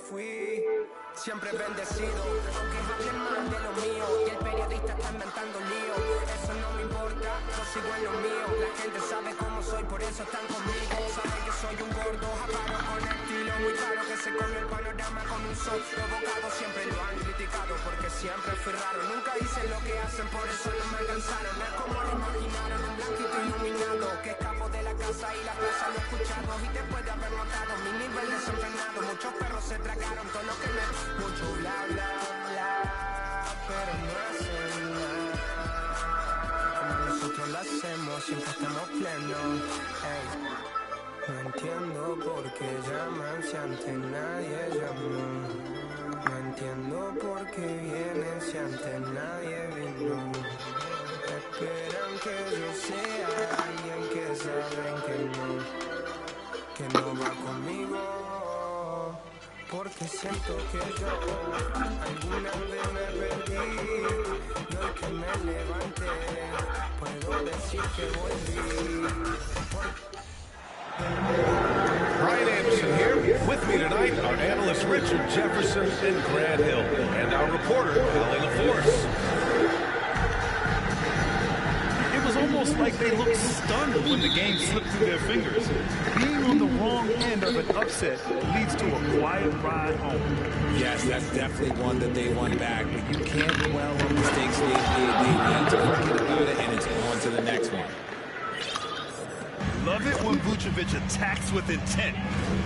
fui siempre bendecido, aunque hablen mal de lo mío y el periodista está inventando lío. Eso no me importa, yo sigo en lo mío. La gente sabe cómo soy, por eso están conmigo. Saben que soy un gordo, avaro con estilo muy claro, que se come el panorama con un solo bocado. Siempre lo han criticado porque siempre fui raro. Nunca hice lo que hacen, por eso no me alcanzaron. No es como lo imaginaron, un blanquito iluminado que escapo de la casa y la plaza lo he escuchado. Y después de haber notado mi nivel desenfrenado, muchos perros se tragaron todo lo que me... Mucho bla bla bla, pero no hacen nada como nosotros lo hacemos, siempre estamos plenos. Ey, no entiendo por qué llaman si antes nadie llamó. No entiendo por qué vienen si antes nadie vino. Esperan que yo sea alguien que saben que no va conmigo. Porque siento que yo alguna vez me perdí y hoy que me levanté puedo decir que volví. Brian Anderson here. With me tonight, our analysts Richard Jefferson and Grant Hill, and our reporter, Allie LaForce. It was almost like they looked stunned when the game slipped through their fingers. Being on the wrong end of an upset leads to a quiet ride home. Yes, that's definitely one that they won back, but you can't dwell on mistakes they need to forget about it, and it's on to the next one. Love it when Vucevic attacks with intent.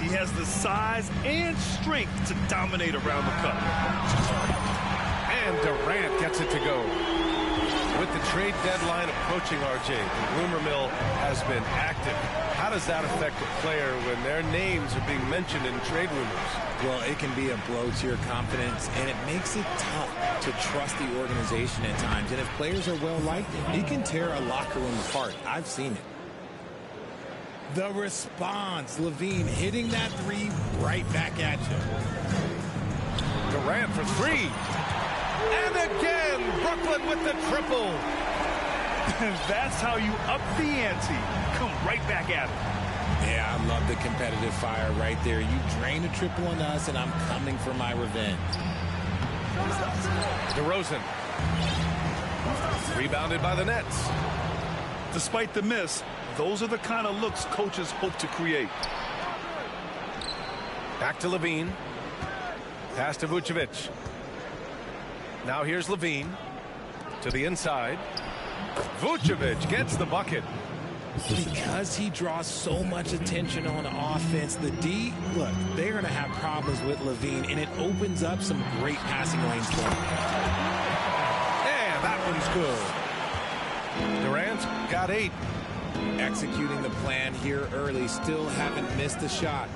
He has the size and strength to dominate around the cup. And Durant gets it to go. With the trade deadline approaching, RJ, the rumor mill has been active. How does that affect a player when their names are being mentioned in trade rumors? Well, it can be a blow to your confidence, and it makes it tough to trust the organization at times. And if players are well-liked, it can tear a locker room apart. I've seen it. The response, LaVine hitting that three right back at you. Durant for three. And again, Brooklyn with the triple. That's how you up the ante. Come right back at it. Yeah, I love the competitive fire right there. You drain a triple on us, and I'm coming for my revenge. DeRozan. Rebounded by the Nets. Despite the miss, those are the kind of looks coaches hope to create. Back to LaVine. Pass to Vucevic. Now here's LaVine to the inside. Vucevic gets the bucket. Because he draws so much attention on offense, the D, look, they're going to have problems with LaVine, and it opens up some great passing lanes for him. Yeah, that one's good. Durant's got 8. Executing the plan here early, still haven't missed a shot.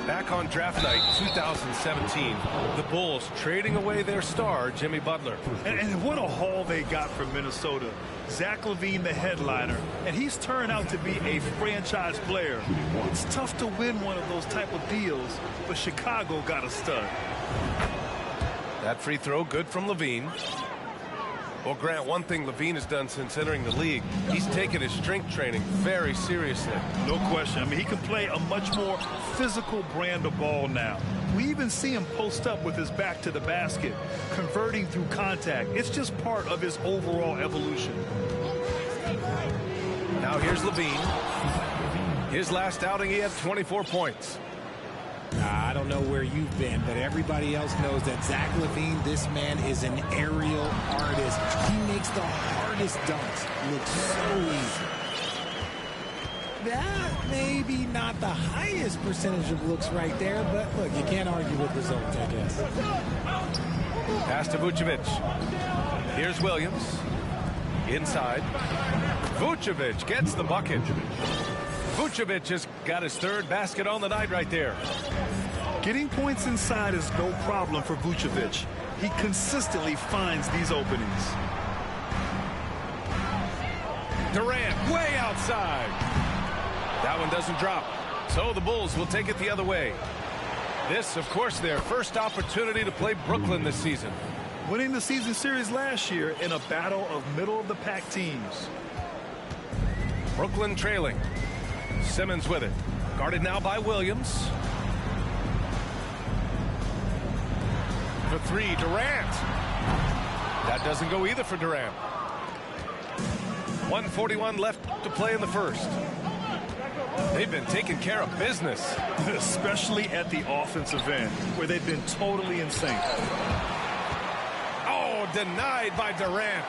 Back on draft night 2017, the Bulls trading away their star, Jimmy Butler. And what a haul they got from Minnesota. Zach LaVine, the headliner, and he's turned out to be a franchise player. It's tough to win one of those type of deals, but Chicago got a stud. That free throw good from LaVine. Well, Grant, one thing LaVine has done since entering the league, he's taken his strength training very seriously. No question. I mean, he can play a much more physical brand of ball now. We even see him post up with his back to the basket, converting through contact. It's just part of his overall evolution. Now here's LaVine. His last outing, he had 24 points. I don't know where you've been, but everybody else knows that Zach LaVine, this man is an aerial artist. He makes the hardest dunks look so easy. That may be not the highest percentage of looks right there, but look, you can't argue with results, I guess. Pass to Vucevic. Here's Williams. Inside. Vucevic gets the bucket. Vucevic has got his third basket on the night right there. Getting points inside is no problem for Vucevic. He consistently finds these openings. Durant way outside. That one doesn't drop. So the Bulls will take it the other way. This, of course, their first opportunity to play Brooklyn this season. Winning the season series last year in a battle of middle-of-the-pack teams. Brooklyn trailing. Simmons with it. Guarded now by Williams. three, Durant. That doesn't go either for Durant. 1:41 left to play in the first. They've been taking care of business. Especially at the offensive end, where they've been totally in sync. Oh, denied by Durant.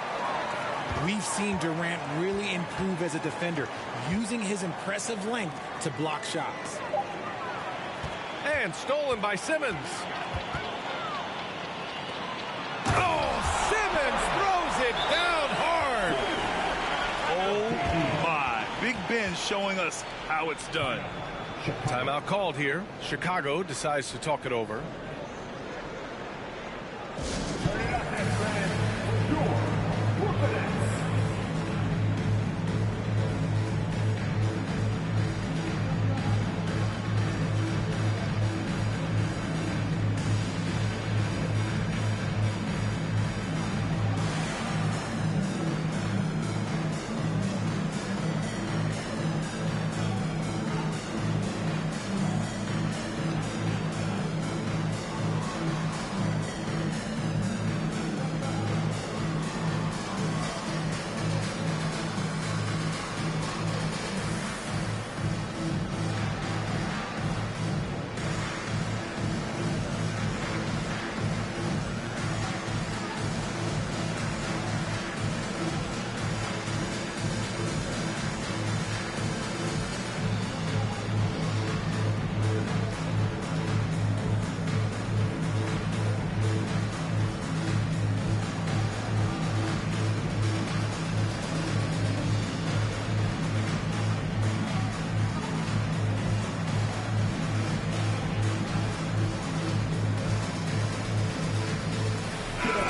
We've seen Durant really improve as a defender, using his impressive length to block shots. And stolen by Simmons. Oh, Simmons throws it down hard. Oh, my. Big Ben showing us how it's done. Timeout called here. Chicago decides to talk it over.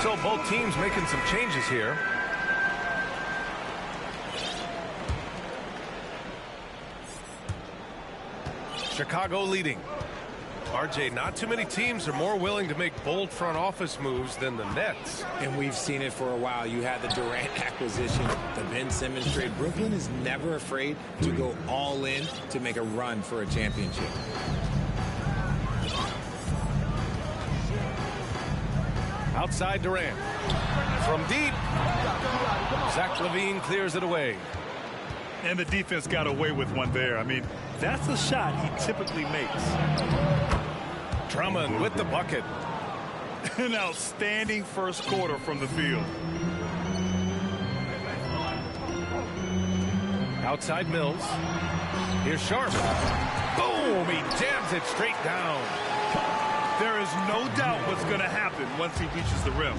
So both teams making some changes here. Chicago leading. RJ, not too many teams are more willing to make bold front office moves than the Nets. And we've seen it for a while. You had the Durant acquisition, the Ben Simmons trade. Brooklyn is never afraid to go all in to make a run for a championship. Outside Durant. From deep. Zach LaVine clears it away. And the defense got away with one there. I mean, that's a shot he typically makes. Drummond with the bucket. An outstanding first quarter from the field. Outside Mills. Here's Sharp. Boom! He jams it straight down. There is no doubt what's going to happen once he reaches the rim.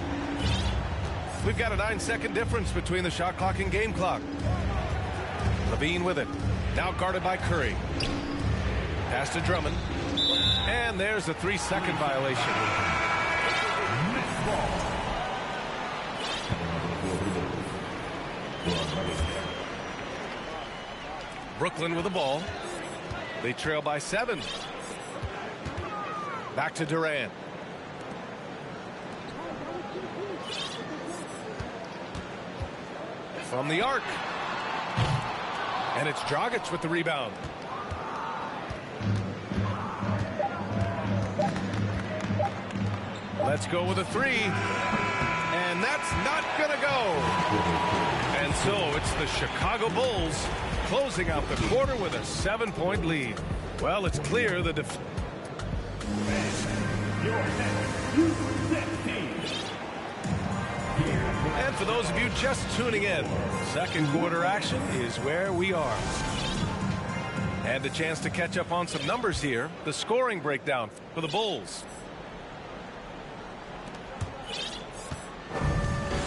We've got a 9-second difference between the shot clock and game clock. LaVine with it. Now guarded by Curry. Pass to Drummond. And there's a 3-second violation. Brooklyn with the ball. They trail by 7. Back to Durant. From the arc. And it's Dragic with the rebound. Let's go with a 3. And that's not going to go. And so it's the Chicago Bulls closing out the quarter with a 7-point lead. Well, it's clear the And for those of you just tuning in, second quarter action is where we are. And a chance to catch up on some numbers here. The scoring breakdown for the Bulls.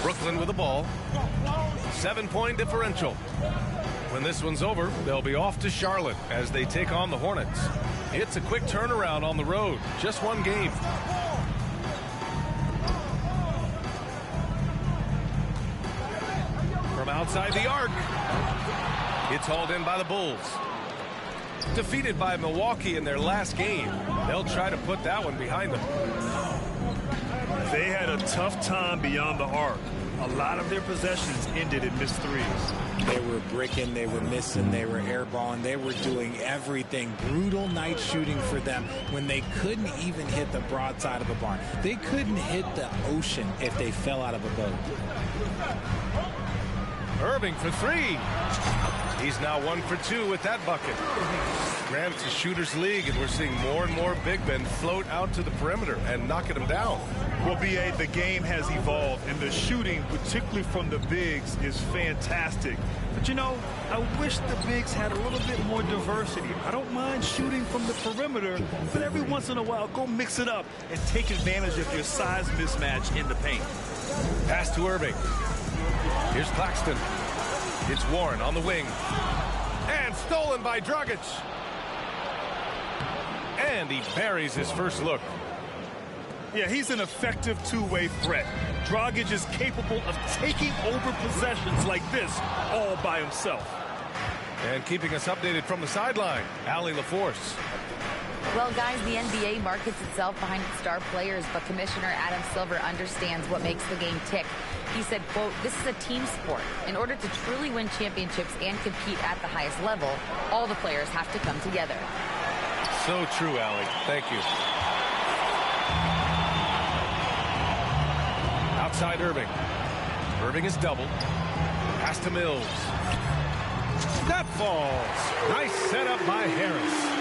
Brooklyn with the ball. 7-point differential. When this one's over, they'll be off to Charlotte as they take on the Hornets. It's a quick turnaround on the road. Just one game. From outside the arc. It's hauled in by the Bulls. Defeated by Milwaukee in their last game. They'll try to put that one behind them. They had a tough time beyond the arc. a lot of their possessions ended in missed threes. They were bricking, they were missing, they were airballing, they were doing everything. Brutal night shooting for them when they couldn't even hit the broadside of a barn. They couldn't hit the ocean if they fell out of a boat. Irving for three. He's now 1 for 2 with that bucket. Grant, it's a shooter's league, and we're seeing more and more big men float out to the perimeter and knocking them down. Well, B.A., the game has evolved, and the shooting, particularly from the bigs, is fantastic. But, you know, I wish the bigs had a little bit more diversity. I don't mind shooting from the perimeter, but every once in a while, go mix it up and take advantage of your size mismatch in the paint. Pass to Irving. Here's Claxton. It's Warren on the wing. And stolen by Dragic. And he buries his first look. Yeah, he's an effective two-way threat. Dragic is capable of taking over possessions like this all by himself. And keeping us updated from the sideline, Allie LaForce. Well, guys, the NBA markets itself behind its star players, but Commissioner Adam Silver understands what makes the game tick. He said, quote, "This is a team sport. In order to truly win championships and compete at the highest level, all the players have to come together." So true, Allie. Thank you. Outside Irving. Irving is doubled. Pass to Mills. That falls. Nice setup by Harris.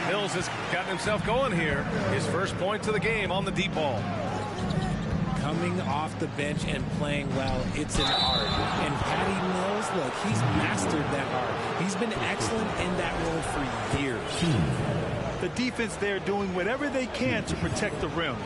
Mills has gotten himself going here. His first point to the game on the deep ball. Coming off the bench and playing well, it's an art. And Patty Mills, look, he's mastered that art. He's been excellent in that role for years. The defense there doing whatever they can to protect the rim.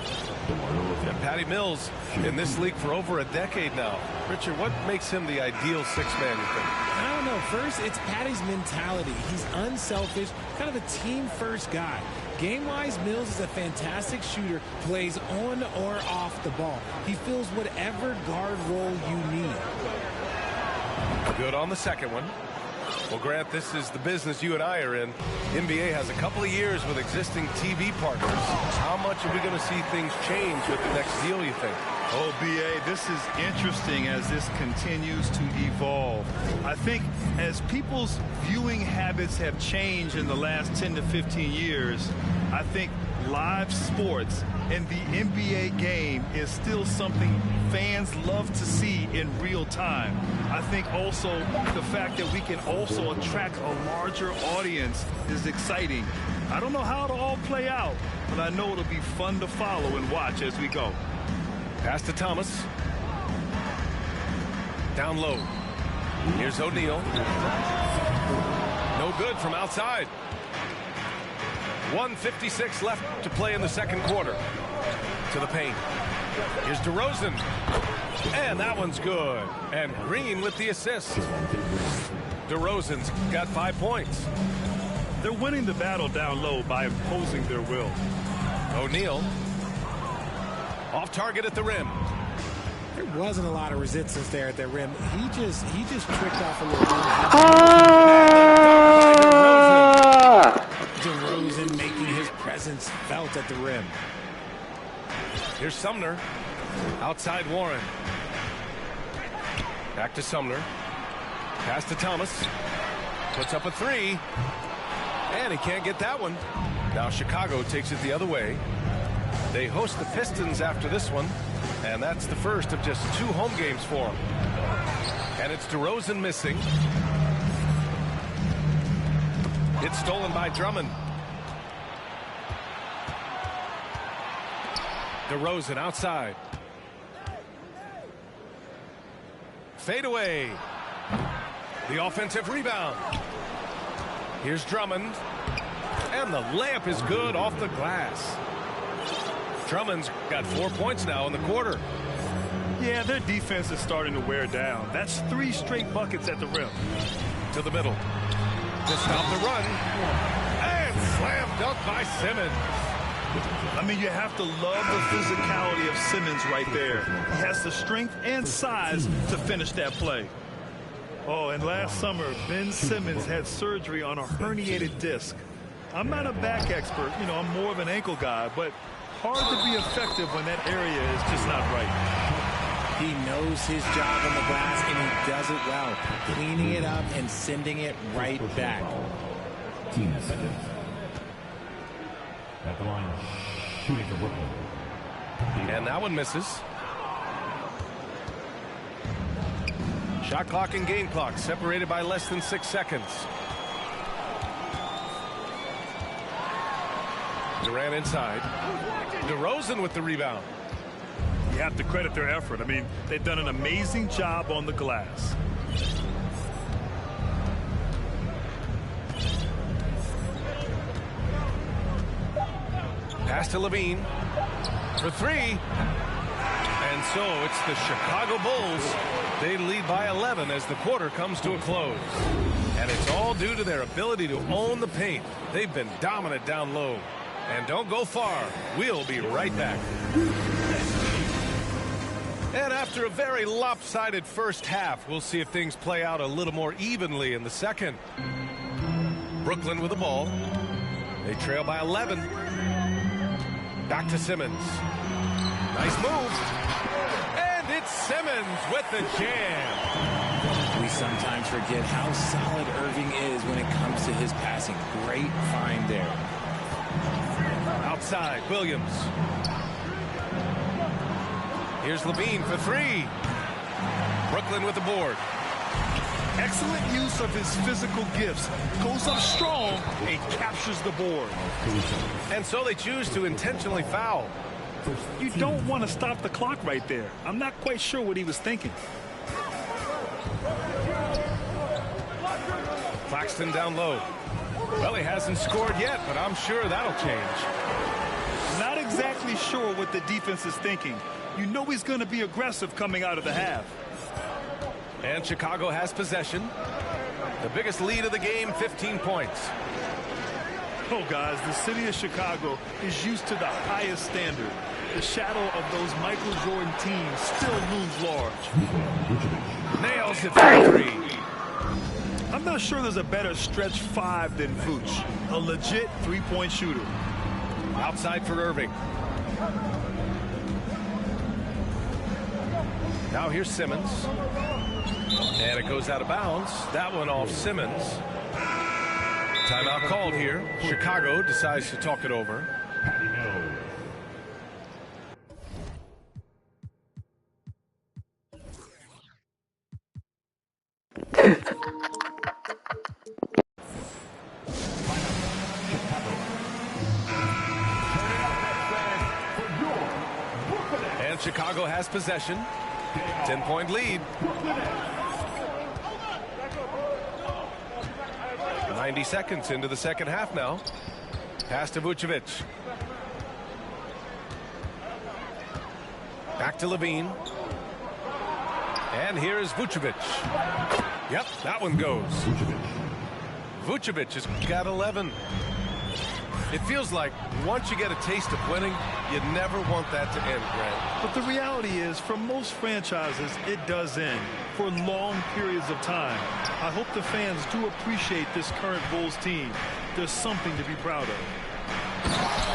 And Patty Mills in this league for over a decade now. Richard, what makes him the ideal six-man, you think? I don't know. First, it's Patty's mentality. He's unselfish, kind of a team-first guy. Game-wise, Mills is a fantastic shooter, plays on or off the ball. He fills whatever guard role you need. Good on the second one. Well, Grant, this is the business you and I are in. NBA has a couple of years with existing TV partners. How much are we going to see things change with the next deal, you think? Oh, B.A., this is interesting as this continues to evolve. I think as people's viewing habits have changed in the last 10 to 15 years, I think live sports and the NBA game is still something fans love to see in real time. I think also the fact that we can also attract a larger audience is exciting. I don't know how it'll all play out, but I know it'll be fun to follow and watch as we go. Pass to Thomas. Down low. Here's O'Neal. No good from outside. 1:56 left to play in the second quarter. To the paint. Here's DeRozan. And that one's good. And Green with the assist. DeRozan's got 5 points. They're winning the battle down low by imposing their will. O'Neal. Off target at the rim. There wasn't a lot of resistance there at the rim. He just tricked off a little bit. DeRozan making his presence felt at the rim. Here's Sumner. Outside Warren. Back to Sumner. Pass to Thomas. Puts up a three. And he can't get that one. Now Chicago takes it the other way. They host the Pistons after this one. And that's the first of just 2 home games for them. And it's DeRozan missing. It's stolen by Drummond. DeRozan outside. Fade away. The offensive rebound. Here's Drummond. And the layup is good off the glass. Drummond's got 4 points now in the quarter. Yeah, their defense is starting to wear down. That's 3 straight buckets at the rim. To the middle. To stop the run. And slam dunk by Simmons. I mean, you have to love the physicality of Simmons right there. He has the strength and size to finish that play. Oh, and last summer, Ben Simmons had surgery on a herniated disc. I'm not a back expert. You know, I'm more of an ankle guy, but hard to be effective when that area is just not right. He knows his job on the glass, and he does it well, cleaning it up and sending it right back. Team defendant. At the line, shooting for Brooklyn. And that one misses. Shot clock and game clock separated by less than 6 seconds. Durant inside. DeRozan with the rebound. You have to credit their effort. I mean, they've done an amazing job on the glass. Pass to Levine for three. And so it's the Chicago Bulls. They lead by 11 as the quarter comes to a close. And it's all due to their ability to own the paint. They've been dominant down low. And don't go far. We'll be right back. And after a very lopsided first half, we'll see if things play out a little more evenly in the second. Brooklyn with the ball. They trail by 11. Back to Simmons. Nice move. And it's Simmons with the jam. We sometimes forget how solid Irving is when it comes to his passing. Great find there. Outside, Williams. Here's Levine for three. Brooklyn with the board. Excellent use of his physical gifts. Goes up strong and captures the board. And so they choose to intentionally foul. You don't want to stop the clock right there. I'm not quite sure what he was thinking. Claxton down low. Well, he hasn't scored yet, but I'm sure that'll change. Not exactly sure what the defense is thinking. You know he's going to be aggressive coming out of the half. And Chicago has possession. The biggest lead of the game, 15 points. Oh, guys, the city of Chicago is used to the highest standard. The shadow of those Michael Jordan teams still looms large. Nails it for three. I'm not sure there's a better stretch five than Vooch. A legit three-point shooter. Outside for Irving. Now here's Simmons. And it goes out of bounds. That one off Simmons. Timeout called here. Chicago decides to talk it over. And Chicago has possession. 10-point lead. 90 seconds into the second half now. Pass to Vucevic. Back to Levine. And here's Vucevic. Yep, that one goes. Vucevic has got 11. It feels like once you get a taste of winning, you never want that to end, Grant. But the reality is, for most franchises, it does end for long periods of time. I hope the fans do appreciate this current Bulls team. There's something to be proud of.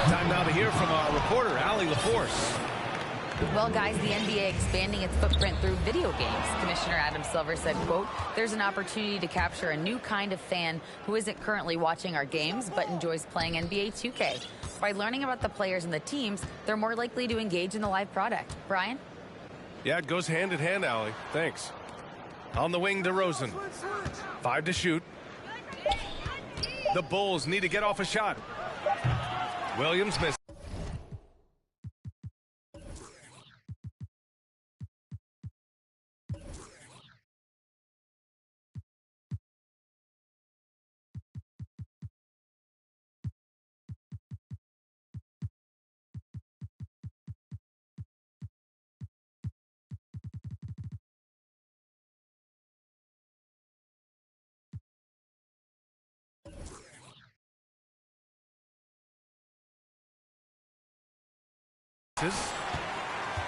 Time now to hear from our reporter, Allie LaForce. Well, guys, the NBA expanding its footprint through video games. Commissioner Adam Silver said, quote, there's an opportunity to capture a new kind of fan who isn't currently watching our games but enjoys playing NBA 2K. By learning about the players and the teams, they're more likely to engage in the live product. Brian? Yeah, it goes hand in hand, Allie. Thanks. On the wing, DeRozan. 5 to shoot. The Bulls need to get off a shot. Williams missed.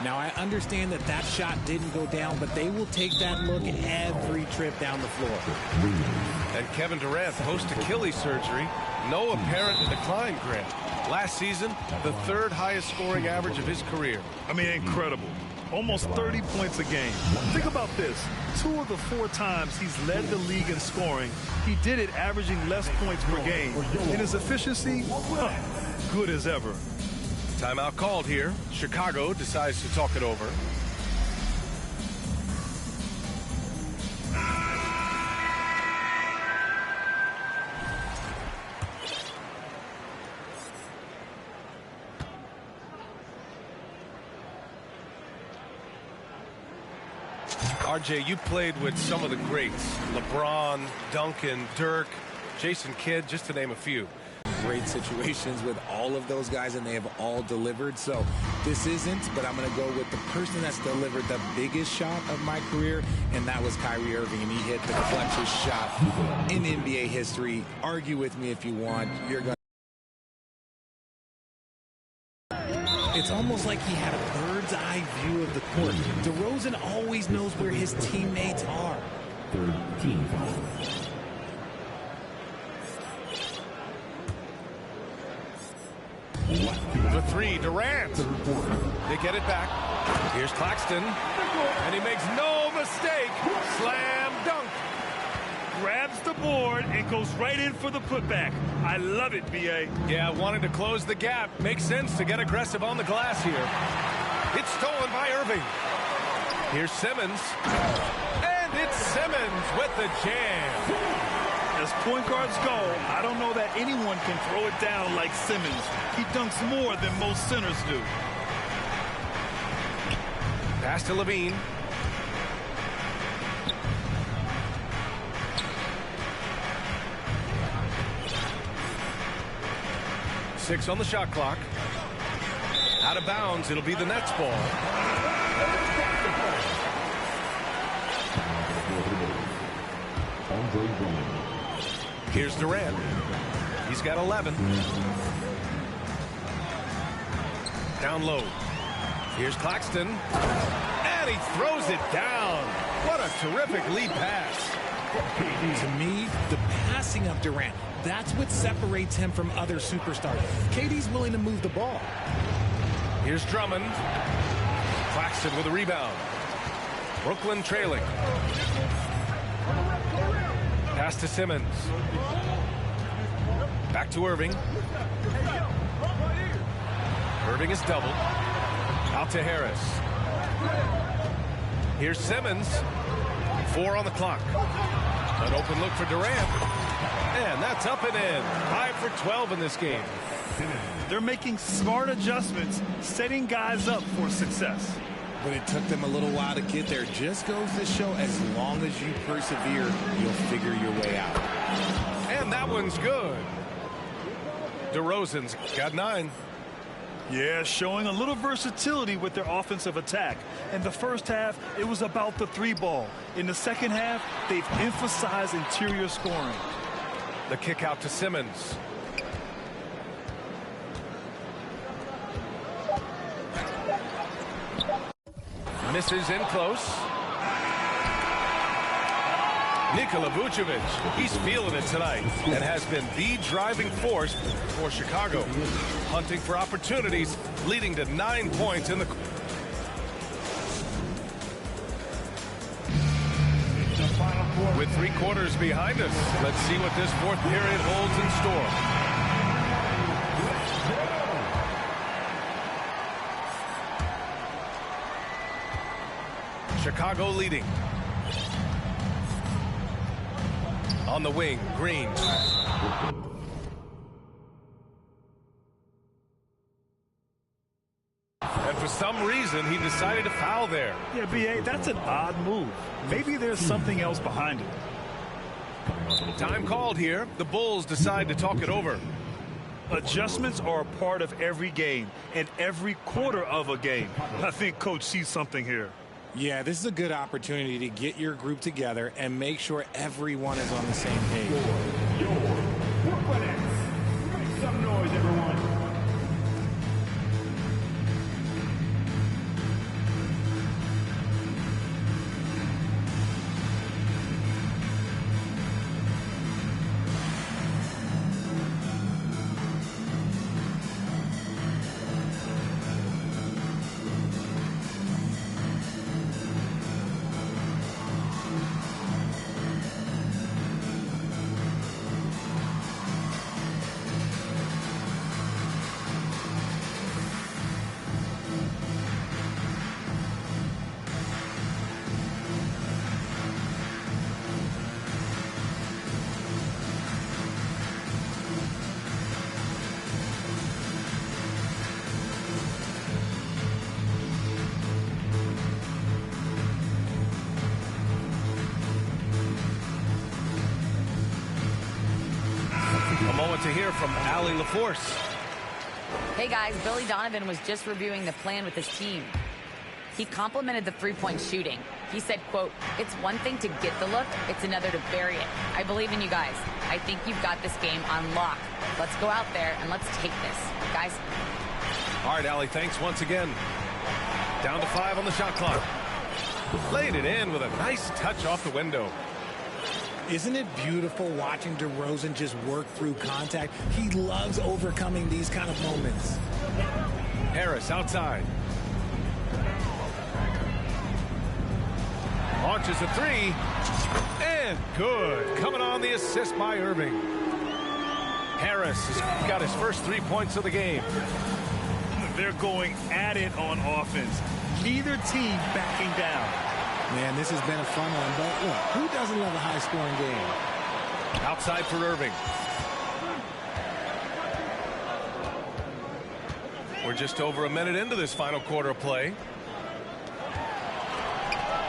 Now, I understand that that shot didn't go down, but they will take that look every trip down the floor. And Kevin Durant post-Achilles surgery. No apparent decline, Grant. Last season, the third highest scoring average of his career. I mean, incredible. Almost 30 points a game. Think about this. 2 of the 4 times he's led the league in scoring, he did it averaging less points per game. And his efficiency, good as ever. Timeout called here. Chicago decides to talk it over. RJ, you played with some of the greats. LeBron, Duncan, Dirk, Jason Kidd, just to name a few. Great situations with all of those guys, and they have all delivered. So this isn't, but I'm going to go with the person that's delivered the biggest shot of my career, and that was Kyrie Irving, and he hit the clutchest shot in NBA history. Argue with me if you want. You're going. It's almost like he had a bird's eye view of the court. DeRozan always knows where his teammates are. Third team foul. The three, Durant. They get it back. Here's Claxton. And he makes no mistake. Slam dunk. Grabs the board and goes right in for the putback. I love it, B.A. Yeah, wanted to close the gap. Makes sense to get aggressive on the glass here. It's stolen by Irving. Here's Simmons. And it's Simmons with the jam. As point guards go, I don't know that anyone can throw it down like Simmons. He dunks more than most centers do. Pass to Levine. Six on the shot clock. Out of bounds, it'll be the Nets ball. Here's Durant. He's got 11. Down low. Here's Claxton. And he throws it down. What a terrific lead pass. To me, the passing of Durant, that's what separates him from other superstars. KD's willing to move the ball. Here's Drummond. Claxton with a rebound. Brooklyn trailing. Pass to Simmons. Back to Irving. Irving is doubled. Out to Harris. Here's Simmons. 4 on the clock. An open look for Durant. And that's up and in. 5 for 12 in this game. They're making smart adjustments, setting guys up for success. But it took them a little while to get there. Just goes to show, as long as you persevere, you'll figure your way out. And that one's good. DeRozan's got 9. Yeah, showing a little versatility with their offensive attack. In the first half, it was about the 3-ball. In the second half, they've emphasized interior scoring. The kick out to Simmons. Misses in close. Nikola Vucevic, he's feeling it tonight and has been the driving force for Chicago. Hunting for opportunities, leading to 9 points in the... With 3 quarters behind us, let's see what this 4th period holds in store. Chicago leading. On the wing, Green. And for some reason, he decided to foul there. Yeah, B.A., that's an odd move. Maybe there's something else behind it. Time called here. The Bulls decide to talk it over. Adjustments are a part of every game and every quarter of a game. I think Coach sees something here. Yeah, this is a good opportunity to get your group together and make sure everyone is on the same page. Your Brooklyn Nets. Make some noise, everyone. hear from Allie LaForce. Hey guys, Billy Donovan was just reviewing the plan with his team. He complimented the three-point shooting. He said, quote, "It's one thing to get the look, it's another to bury it. I believe in you guys. I think you've got this game on lock. Let's go out there and let's take this. Guys." All right, Allie, thanks once again. Down to 5 on the shot clock. Laid it in with a nice touch off the window. Isn't it beautiful watching DeRozan just work through contact? He loves overcoming these kind of moments. Harris outside. Launches a 3. And good. Coming on the assist by Irving. Harris has got his first 3 points of the game. They're going at it on offense. Neither team backing down. Man, this has been a fun one, but look, who doesn't love a high-scoring game? Outside for Irving. We're just over a minute into this final quarter of play.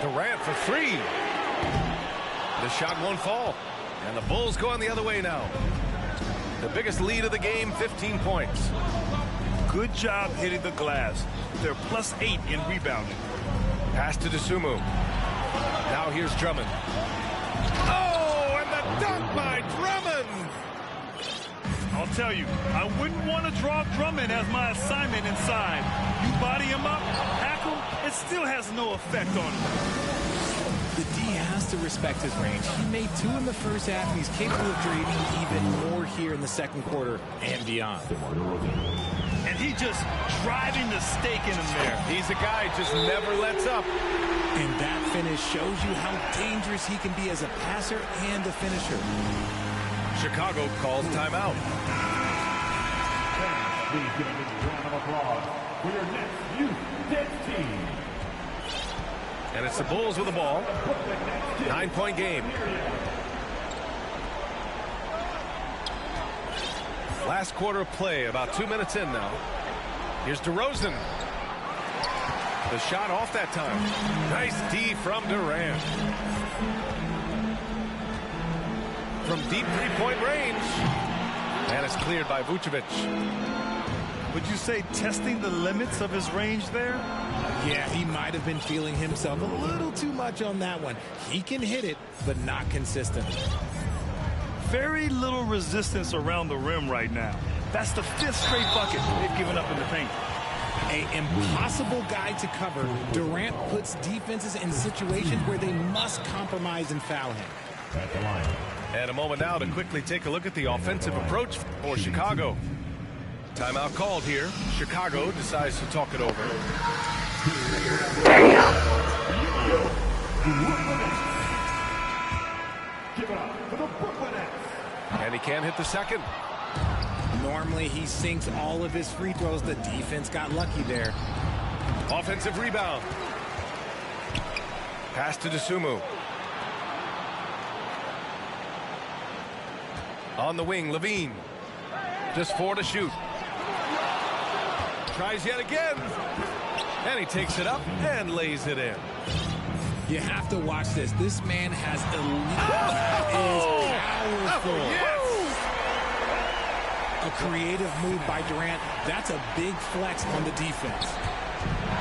Durant for 3. The shot won't fall. And the Bulls going the other way now. The biggest lead of the game, 15 points. Good job hitting the glass. They're +8 in rebounding. Pass to Dosunmu. Now here's Drummond. Oh, and the dunk by Drummond! I'll tell you, I wouldn't want to draw Drummond as my assignment inside. You body him up, tackle, it still has no effect on him. The D has to respect his range. He made 2 in the first half, and he's capable of driving even more here in the second quarter and beyond. And he just driving the stake in him there. He's a guy who just never lets up. And that finish shows you how dangerous he can be as a passer and a finisher. Chicago calls timeout. Please give a big round of applause for your next youth dance team. And it's the Bulls with the ball. 9-point game. Last quarter of play, about 2 minutes in now. Here's DeRozan. The shot off that time. Nice D from Durant. From deep three-point range. And it's cleared by Vucevic. Would you say testing the limits of his range there? Yeah, he might have been feeling himself a little too much on that one. He can hit it, but not consistently. Very little resistance around the rim right now. That's the 5th straight bucket they've given up in the paint. An impossible guy to cover, Durant puts defenses in situations where they must compromise and foul him. At the line. And a moment now to quickly take a look at the offensive approach for Chicago. Timeout called here. Chicago decides to talk it over. Give it up for the Brooklyn Nets. And he can't hit the second. Normally he sinks all of his free throws. The defense got lucky there. Offensive rebound. Pass to Dosunmu. On the wing, Levine. Just 4 to shoot. Tries yet again. And he takes it up and lays it in. You have to watch this. This man has elite. Powerful. Yes. A creative move by Durant. That's a big flex on the defense.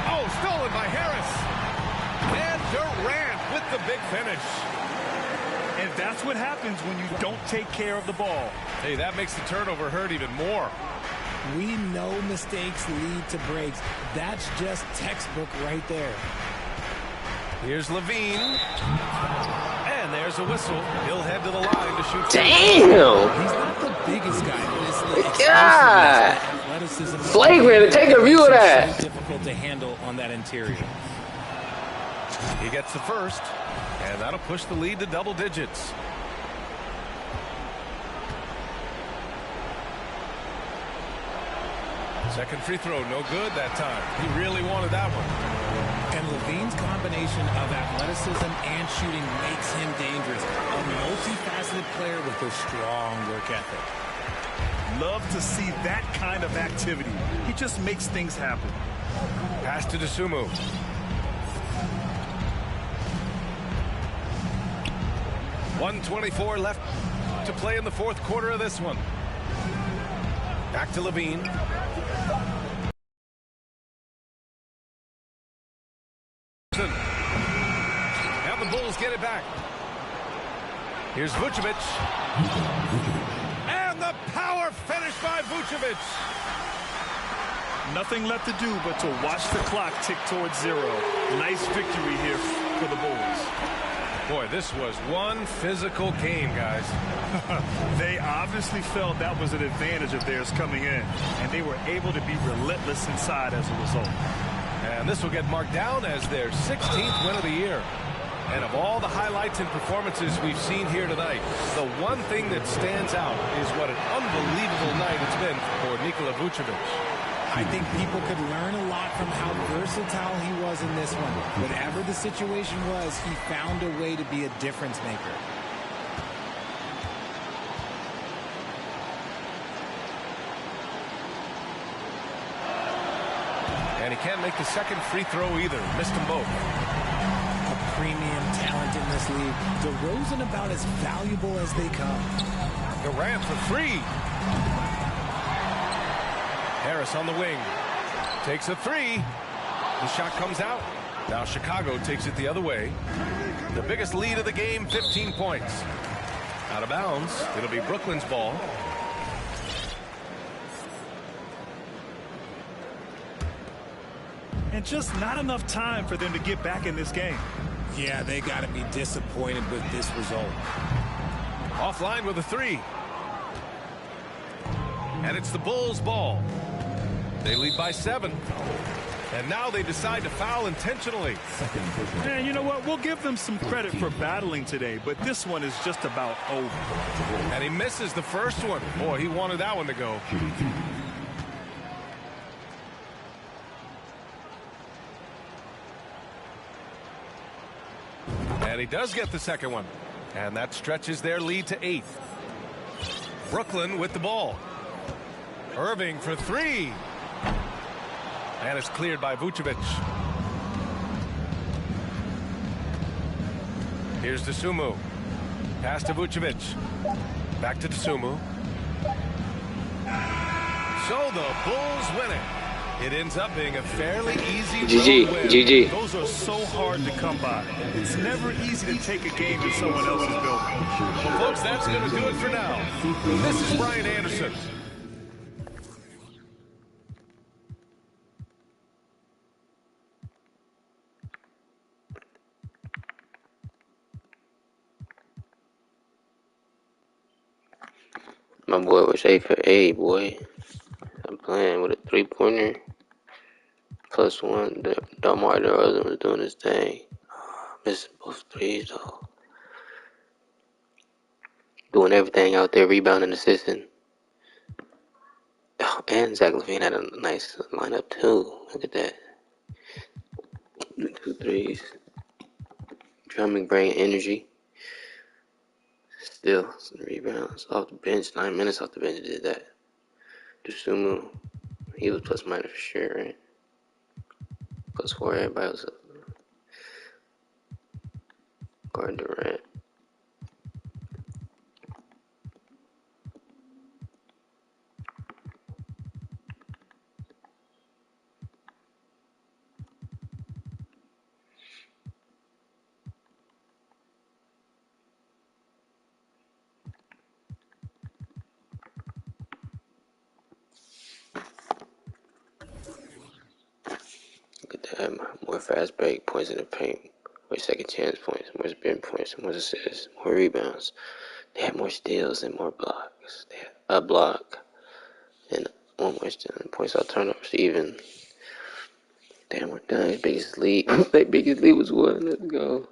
Oh, stolen by Harris. And Durant with the big finish. And that's what happens when you don't take care of the ball. Hey, that makes the turnover hurt even more. We know mistakes lead to breaks. That's just textbook right there. Here's Levine. And there's a whistle. He'll head to the line to shoot. Damn! He's not the biggest guy, but it's the God! athleticism. Flagrant, take a view of that. So difficult to handle on that interior. He gets the first, and that'll push the lead to double digits. Second free throw, no good that time. He really wanted that one. And Levine's combination of athleticism and shooting makes him dangerous. A multifaceted player with a strong work ethic. Love to see that kind of activity. He just makes things happen. Pass to Dosunmu. .124 left to play in the fourth quarter of this one. Back to Levine. Now the Bulls get it back. Here's Vucevic. And the power finish by Vucevic. Nothing left to do but to watch the clock tick towards 0. Nice victory here for the Bulls. Boy, this was one physical game, guys. They obviously felt that was an advantage of theirs coming in, and they were able to be relentless inside as a result. And this will get marked down as their 16th win of the year. And of all the highlights and performances we've seen here tonight, the one thing that stands out is what an unbelievable night it's been for Nikola Vucevic. I think people could learn a lot from how versatile he was in this one. Whatever the situation was, he found a way to be a difference maker. And he can't make the second free throw either. Missed them both. A premium talent in this league. DeRozan about as valuable as they come. Durant for three. Harris on the wing. Takes a three. The shot comes out. Now Chicago takes it the other way. The biggest lead of the game, 15 points. Out of bounds. It'll be Brooklyn's ball. And just not enough time for them to get back in this game. Yeah, they got to be disappointed with this result. Offline with a three. And it's the Bulls' ball. They lead by 7. And now they decide to foul intentionally. And you know what? We'll give them some credit for battling today, but this one is just about over. And he misses the first one. Boy, he wanted that one to go. And he does get the second one. And that stretches their lead to 8. Brooklyn with the ball. Irving for three. And it's cleared by Vucevic. Here's Dosunmu. Pass to Vucevic. Back to Dosunmu. So the Bulls win it. It ends up being a fairly easy GG, road win. GG. Those are so hard to come by. It's never easy to take a game in someone else's building. Well, folks, that's going to do it for now. This is Brian Anderson. My boy was 8 for 8, boy. I'm playing with a 3-pointer. +1. DeMar DeRozan was doing his thing. Missing both threes, though. Doing everything out there, rebounding, assisting. Oh, and Zach LaVine had a nice lineup, too. Look at that. 2 threes. Drumming, bringing energy. Still, some rebounds off the bench. 9 minutes off the bench did that. Dosunmu, he was plus minus for sure, right? +4, everybody was up. Guard Durant. Look at that. More fast break, points in the paint, more second chance points, more spin points, more assists, more rebounds. They had more steals and more blocks. They had a block and one more steal and points out turnovers. Even damn, we're done. Their biggest lead. Their biggest lead was 1. Let's go.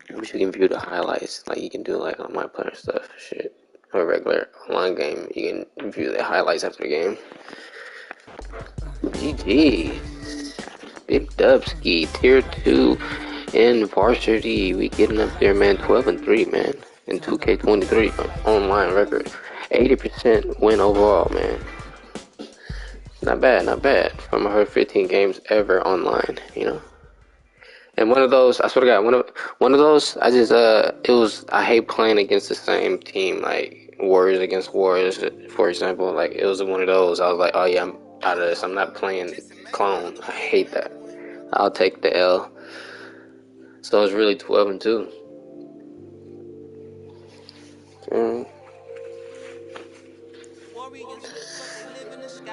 I wish you can view the highlights like you can do like on my player stuff. Shit. Or a regular online game. You can view the highlights after the game. GG. Big Dubski, tier 2 in varsity. We getting up there, man. 12-3, man. In 2K23 online record. 80% win overall, man. Not bad, not bad. From her 15 games ever online, you know. And one of those, I swear to God, one of those, I hate playing against the same team, like Warriors against Warriors, for example. Like, it was one of those, I was like, oh yeah, I'm out of this. I'm not playing clone. I hate that. I'll take the L. So it's really 12-2.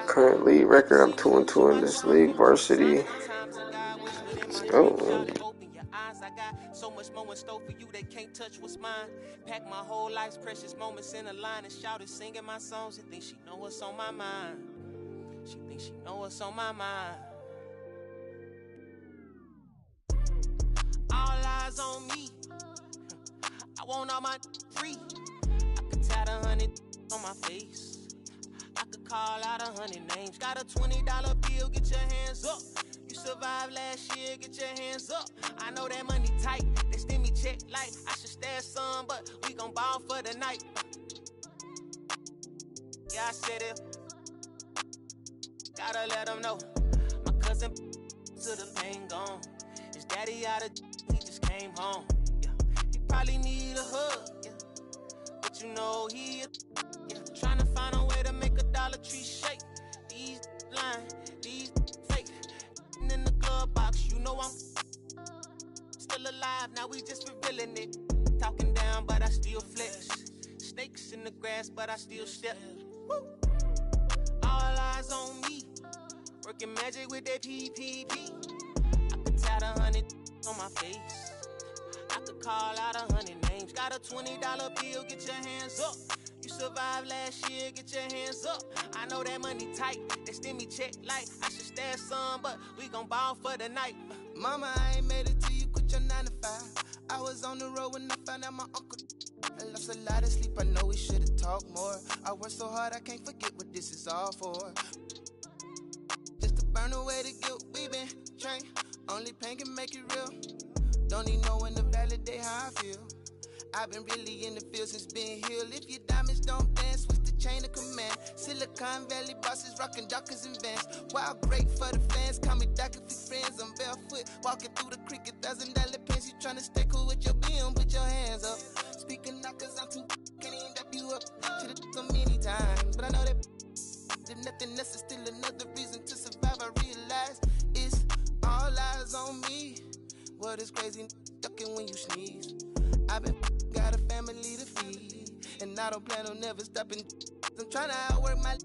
Current league record, I'm 2-2 in this league, varsity. Let's go, man. So much more in store for you, they can't touch what's mine. Pack my whole life's precious moments in a line and shout it, singing my songs. She thinks she know what's on my mind. She thinks she know what's on my mind. All eyes on me. I want all my free. I could tat 100 on my face. I could call out 100 names. Got a $20 bill, get your hands up. You survived last year, get your hands up. I know that money tight, they send me check like I should stash some, but we gon' ball for the night. Yeah, I said it. Gotta let them know. My cousin to the pain gone. His daddy out of he just came home. Yeah, he probably need a hug. Yeah, but you know he trying to find a way to make a Dollar Tree shake. These lying, these fake. In the glove box, you know I'm still alive. Now we just revealing it. Talking down, but I still flex. Snakes in the grass, but I still step. Woo. All eyes on me. Working magic with that PPP. I could tat 100 on my face. I could call out 100 names. Got a $20 bill, get your hands up. You survived last year, get your hands up. I know that money tight, they send me check like I should stash some, but we gon' ball for the night. Mama, I ain't made it till you quit your 9 to 5. I was on the road when I found out my uncle. I lost a lot of sleep, I know we should've talked more. I worked so hard, I can't forget what this is all for. Just to burn away the guilt, we been trained. Only pain can make it real. Don't need no one to validate how I feel. I've been really in the field since being healed. If your diamonds don't dance, switch the chain of command. Silicon Valley bosses rocking Dockers and Vans. Wild great for the fans, call me Doc if we friends. I'm barefoot, walking through the creek, $1,000 pants. You tryna stay cool with your BM, put your hands up. Speaking knockers, I'm too can't even dap you up. Should've so many times, but I know that if nothing else is still another reason to survive. I realize it's all eyes on me. What is crazy, ducking when you sneeze. I've been got a family to feed, and I don't plan on never stopping. I'm trying to outwork my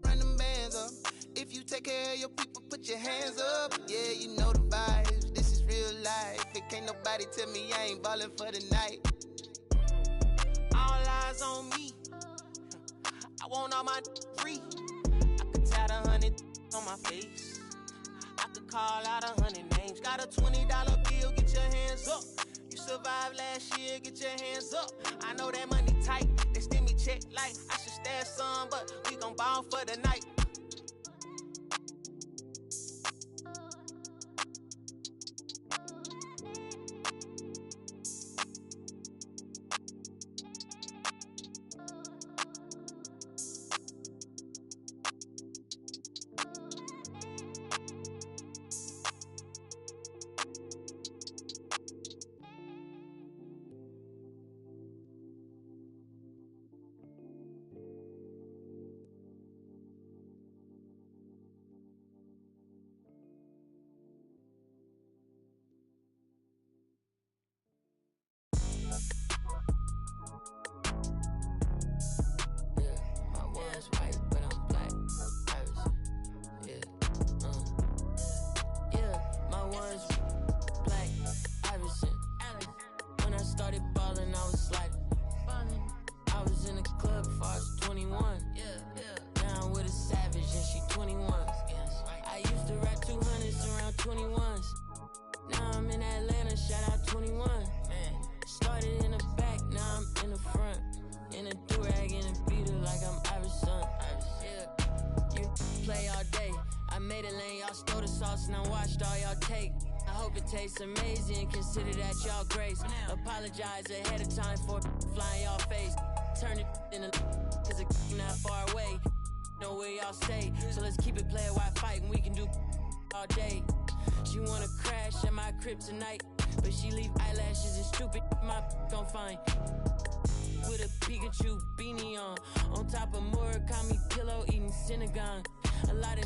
run them bands up. If you take care of your people, put your hands up. Yeah, you know the vibes. This is real life. It can't nobody tell me I ain't ballin' for the night. All eyes on me. I want all my free. I could tat 100 on my face. I could call out 100 names. Got a $20 bill, get your hands up. You survived last year, get your hands up. I know that money tight, they send me check like I should stash some, but we gon' ball for the night. and I watched all y'all take. I hope it tastes amazing, consider that y'all grace. Apologize ahead of time for flying y'all face. Turn it in a cause it's not far away. Know where y'all stay, so let's keep it player while fighting. We can do all day. She wanna crash at my crib tonight, but she leave eyelashes and stupid my gon' find. With a Pikachu beanie on top of Murakami pillow eating Synagogue. A lot of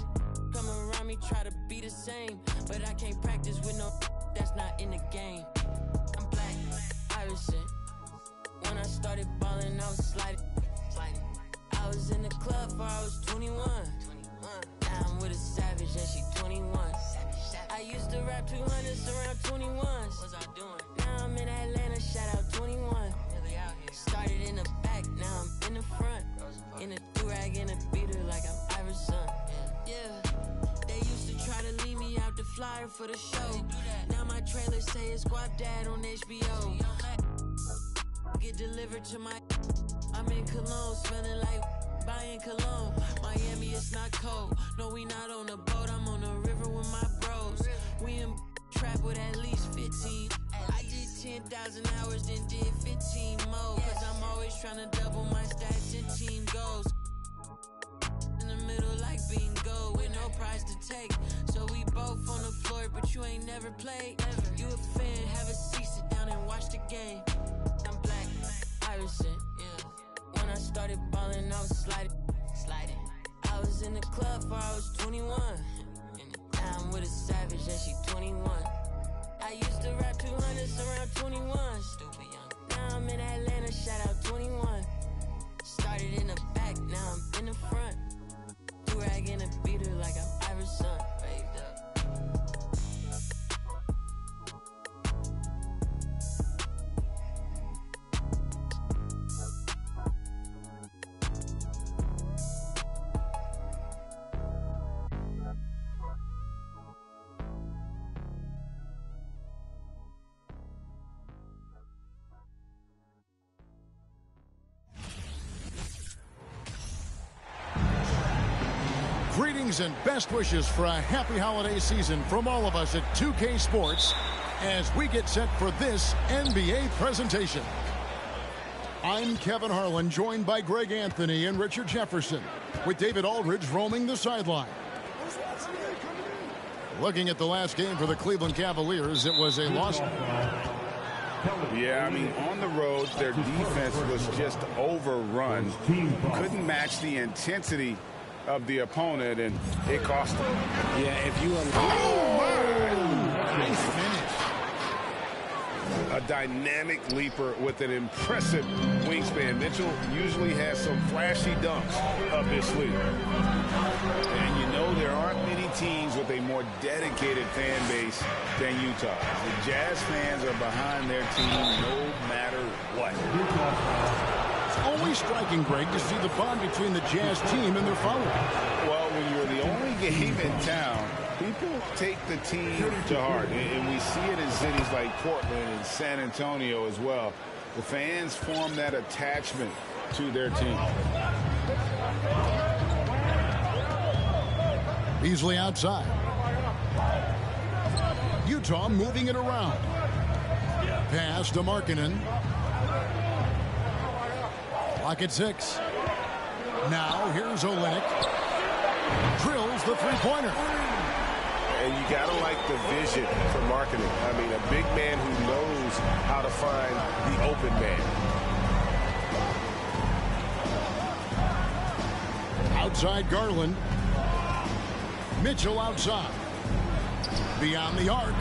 come around me try to be the same, but I can't practice with no that's not in the game. I'm black, Irishman. When I started balling, I was sliding. I was in the club before I was 21. Now I'm with a savage and she 21. I used to rap 200s around 21s. What's I doing? Now I'm in Atlanta, shout out 21. Started in the back, now I'm in the front. In a do-rag and a beater like I'm Iverson. Yeah, they used to try to leave me out the flyer for the show. Now my trailer say it's Guap Dad on HBO. Get delivered to my... I'm in Cologne, smelling like buying cologne. Miami, it's not cold. No, we not on a boat, I'm on the river with my bros. We in trap with at least 15. I did 10,000 hours, then did 15 more. Cause I'm always trying to double my stats and team goals. In the middle like bingo, with no prize to take. So we both on the floor, but you ain't never played. You a fan, have a seat, sit down and watch the game. I'm black, Irishman, yeah. When I started balling, I was sliding. I was in the club before I was 21. Now I'm with a savage and she 21. I used to rap 200s around 21. Stupid young. Now I'm in Atlanta, shout out 21. Started in the back, now I'm in the front. Do-rag and a beater like I'm Iverson. Raved up. Greetings and best wishes for a happy holiday season from all of us at 2K Sports as we get set for this NBA presentation. I'm Kevin Harlan, joined by Greg Anthony and Richard Jefferson, with David Aldridge roaming the sideline. Looking at the last game for the Cleveland Cavaliers, it was a loss. Yeah, I mean, on the road, their defense was just overrun. Couldn't match the intensity of the opponent, and it cost them. Yeah, if you allow... Nice finish. A dynamic leaper with an impressive wingspan. Mitchell usually has some flashy dunks up his sleeve. And you know there aren't many teams with a more dedicated fan base than Utah. The Jazz fans are behind their team no matter what. It's always striking, Greg, to see the bond between the Jazz team and their followers. Well, when you're the only game in town, people take the team to heart, and we see it in cities like Portland and San Antonio as well. The fans form that attachment to their team. Beasley outside. Utah moving it around. Pass to Markkanen. Clock at 6. Now here's Olynyk. Drills the three-pointer. And you got to like the vision for Markkanen. I mean, a big man who knows how to find the open man. Outside Garland. Mitchell outside. Beyond the arc.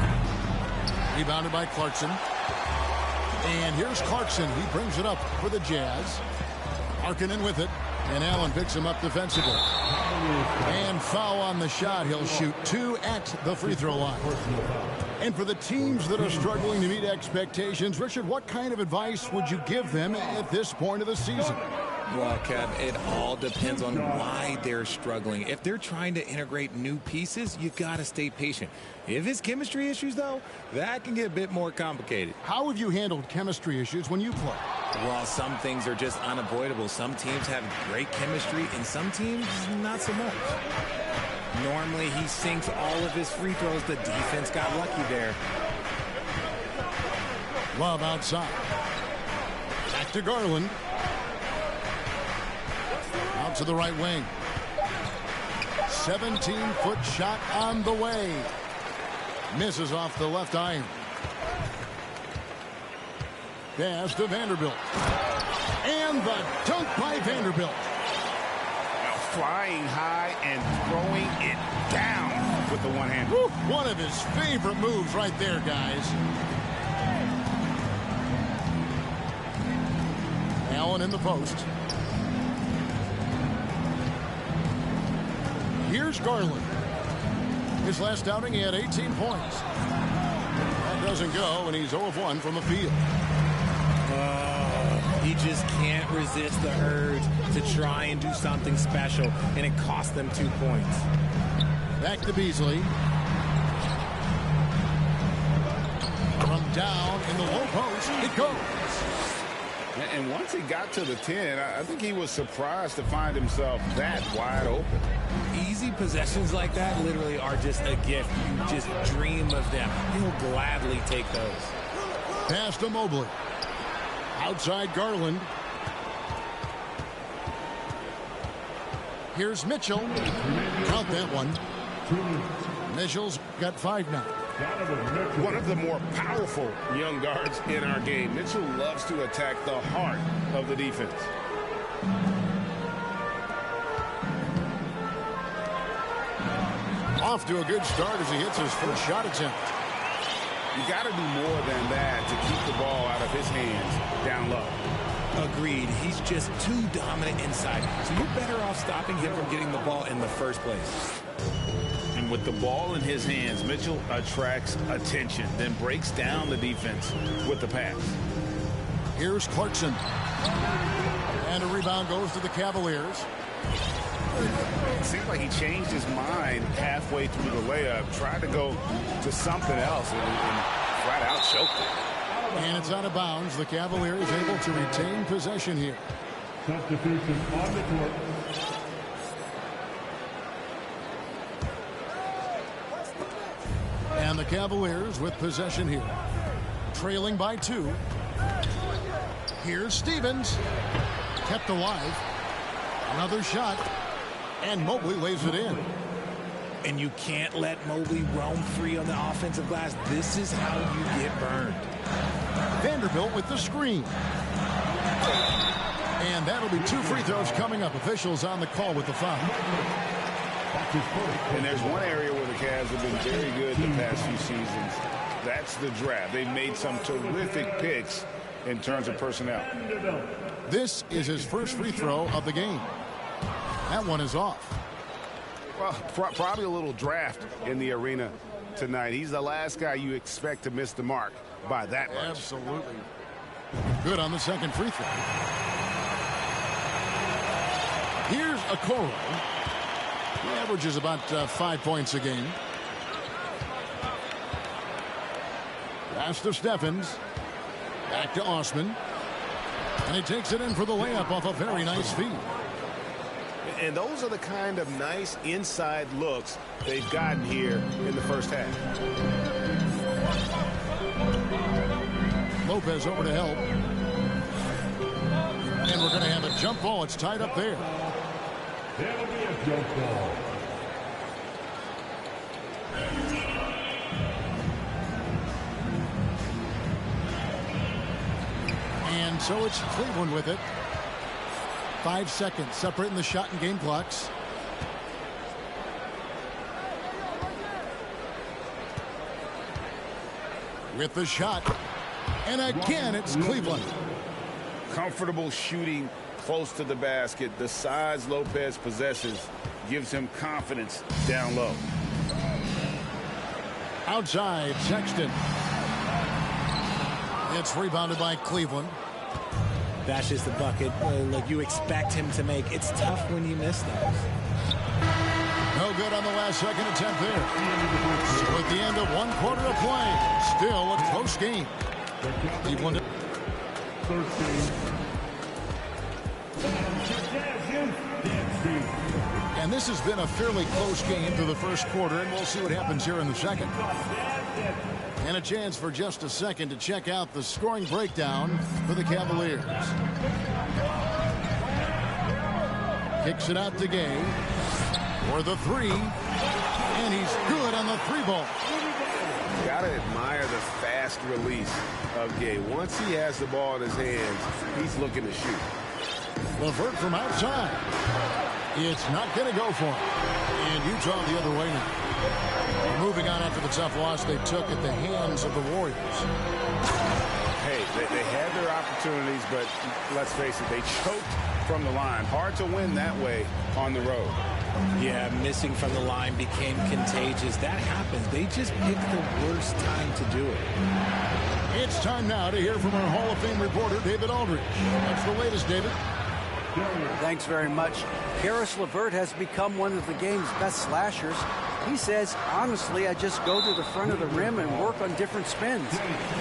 Rebounded by Clarkson. And here's Clarkson. He brings it up for the Jazz. Markkanen with it. And Allen picks him up defensively. And foul on the shot. He'll shoot 2 at the free throw line. And for the teams that are struggling to meet expectations, Richard, what kind of advice would you give them at this point of the season? Well, Kev, it all depends on why they're struggling. If they're trying to integrate new pieces, you got to stay patient. If it's chemistry issues, though, that can get a bit more complicated. How have you handled chemistry issues when you play? Well, some things are just unavoidable. Some teams have great chemistry, and some teams not so much. Normally, he sinks all of his free throws. The defense got lucky there. Love outside. Back to Garland. Out to the right wing. 17-foot shot on the way. Misses off the left iron. Pass to Vanderbilt. And the dunk by Vanderbilt. Now flying high and throwing it down with the one hand. One of his favorite moves right there, guys. Allen in the post. Here's Garland. His last outing, he had 18 points. That doesn't go, and he's 0 of 1 from the field. He just can't resist the urge to try and do something special, and it cost them 2 points. Back to Beasley. From down in the low post, it goes. And once he got to the 10, I think he was surprised to find himself that wide open. Easy possessions like that literally are just a gift. You just dream of them. He'll gladly take those. Pass to Mobley. Outside Garland. Here's Mitchell. Count that one. Mitchell's got 5 now. One of the more powerful young guards in our game. Mitchell loves to attack the heart of the defense. Off to a good start as he hits his first shot attempt. You got to do more than that to keep the ball out of his hands down low. Agreed. He's just too dominant inside. So you're better off stopping him from getting the ball in the first place. And with the ball in his hands, Mitchell attracts attention, then breaks down the defense with the pass. Here's Clarkson. And a rebound goes to the Cavaliers. It seems like he changed his mind halfway through the layup, tried to go to something else, and flat out choked it. And it's out of bounds. The Cavaliers able to retain possession here. Substitution on the court. And the Cavaliers with possession here. Trailing by 2. Here's Stevens. Kept alive. Another shot. And Mobley lays it in. And you can't let Mobley roam free on the offensive glass. This is how you get burned. Vanderbilt with the screen. And that'll be 2 free throws coming up. Officials on the call with the foul. And there's one area where the Cavs have been very good the past few seasons. That's the draft. They've made some terrific picks in terms of personnel. This is his first free throw of the game. That one is off. Well, probably a little draft in the arena tonight. He's the last guy you expect to miss the mark by that much. Absolutely. Good on the second free throw. Here's Okoro. He averages about 5 points a game. Pass to Steffens. Back to Osman. And he takes it in for the layup off a very nice feed. And those are the kind of nice inside looks they've gotten here in the first half. Lopez over to help. And we're going to have a jump ball. It's tied up there. There'll be a jump ball. And so it's Cleveland with it. 5 seconds separating the shot and game clocks. With the shot. And again, it's Cleveland. Comfortable shooting close to the basket. The size Lopez possesses gives him confidence down low. Outside, Sexton. It's rebounded by Cleveland. That's just the bucket like you expect him to make. It's tough when you miss those. No good on the last second attempt there. So at the end of 1 quarter of play, still a close game. Cleveland. 13. And this has been a fairly close game through the first quarter, and we'll see what happens here in the second. And a chance for just a second to check out the scoring breakdown for the Cavaliers. Kicks it out to Gay for the three, and he's good on the three ball. Gotta admire the fast release of Gay. Once he has the ball in his hands, he's looking to shoot. LeVert from outside. It's not going to go for him. And Utah the other way now. Moving on after the tough loss they took at the hands of the Warriors. Hey, they had their opportunities, but let's face it, they choked from the line. Hard to win that way on the road. Yeah, missing from the line became contagious. That happens. They just picked the worst time to do it. It's time now to hear from our Hall of Fame reporter, David Aldridge. What's the latest, David? Thanks very much. Karis LeVert has become one of the game's best slashers. He says, honestly, I just go to the front of the rim and work on different spins.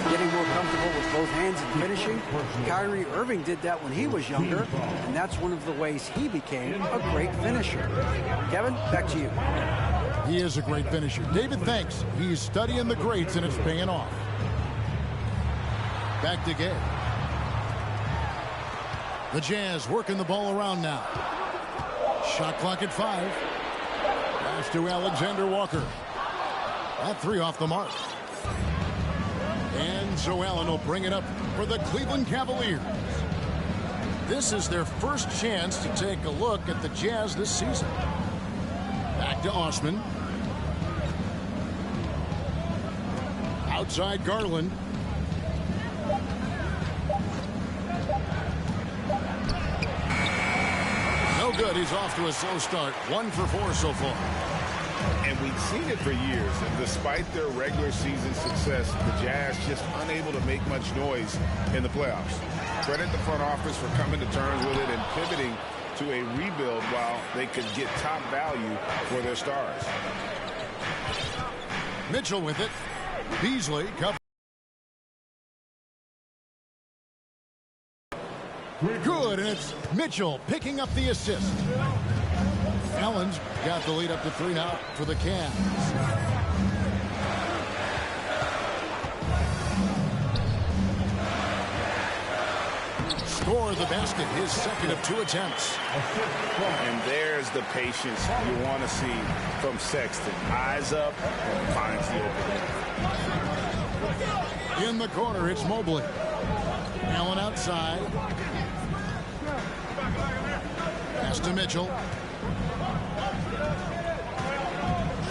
Getting more comfortable with both hands and finishing. Kyrie Irving did that when he was younger, and that's one of the ways he became a great finisher. Kevin, back to you. He is a great finisher. David, thanks. He's studying the greats, and it's paying off. Back to Gay. The Jazz working the ball around now. Shot clock at 5. Pass to Alexander Walker. That three off the mark. And Joe Allen will bring it up for the Cleveland Cavaliers. This is their first chance to take a look at the Jazz this season. Back to Osman. Outside Garland. No good. He's off to a slow start. 1 for 4 so far. And we've seen it for years. And despite their regular season success, the Jazz just unable to make much noise in the playoffs. Credit the front office for coming to terms with it and pivoting to a rebuild while they could get top value for their stars. Mitchell with it. Beasley covered. Good, and it's Mitchell picking up the assist. Allen's got the lead up to 3 now for the Cavs. Score the basket, his second of 2 attempts. And there's the patience you want to see from Sexton. Eyes up and finds the opening. In the corner, it's Mobley. Allen outside. Pass to Mitchell.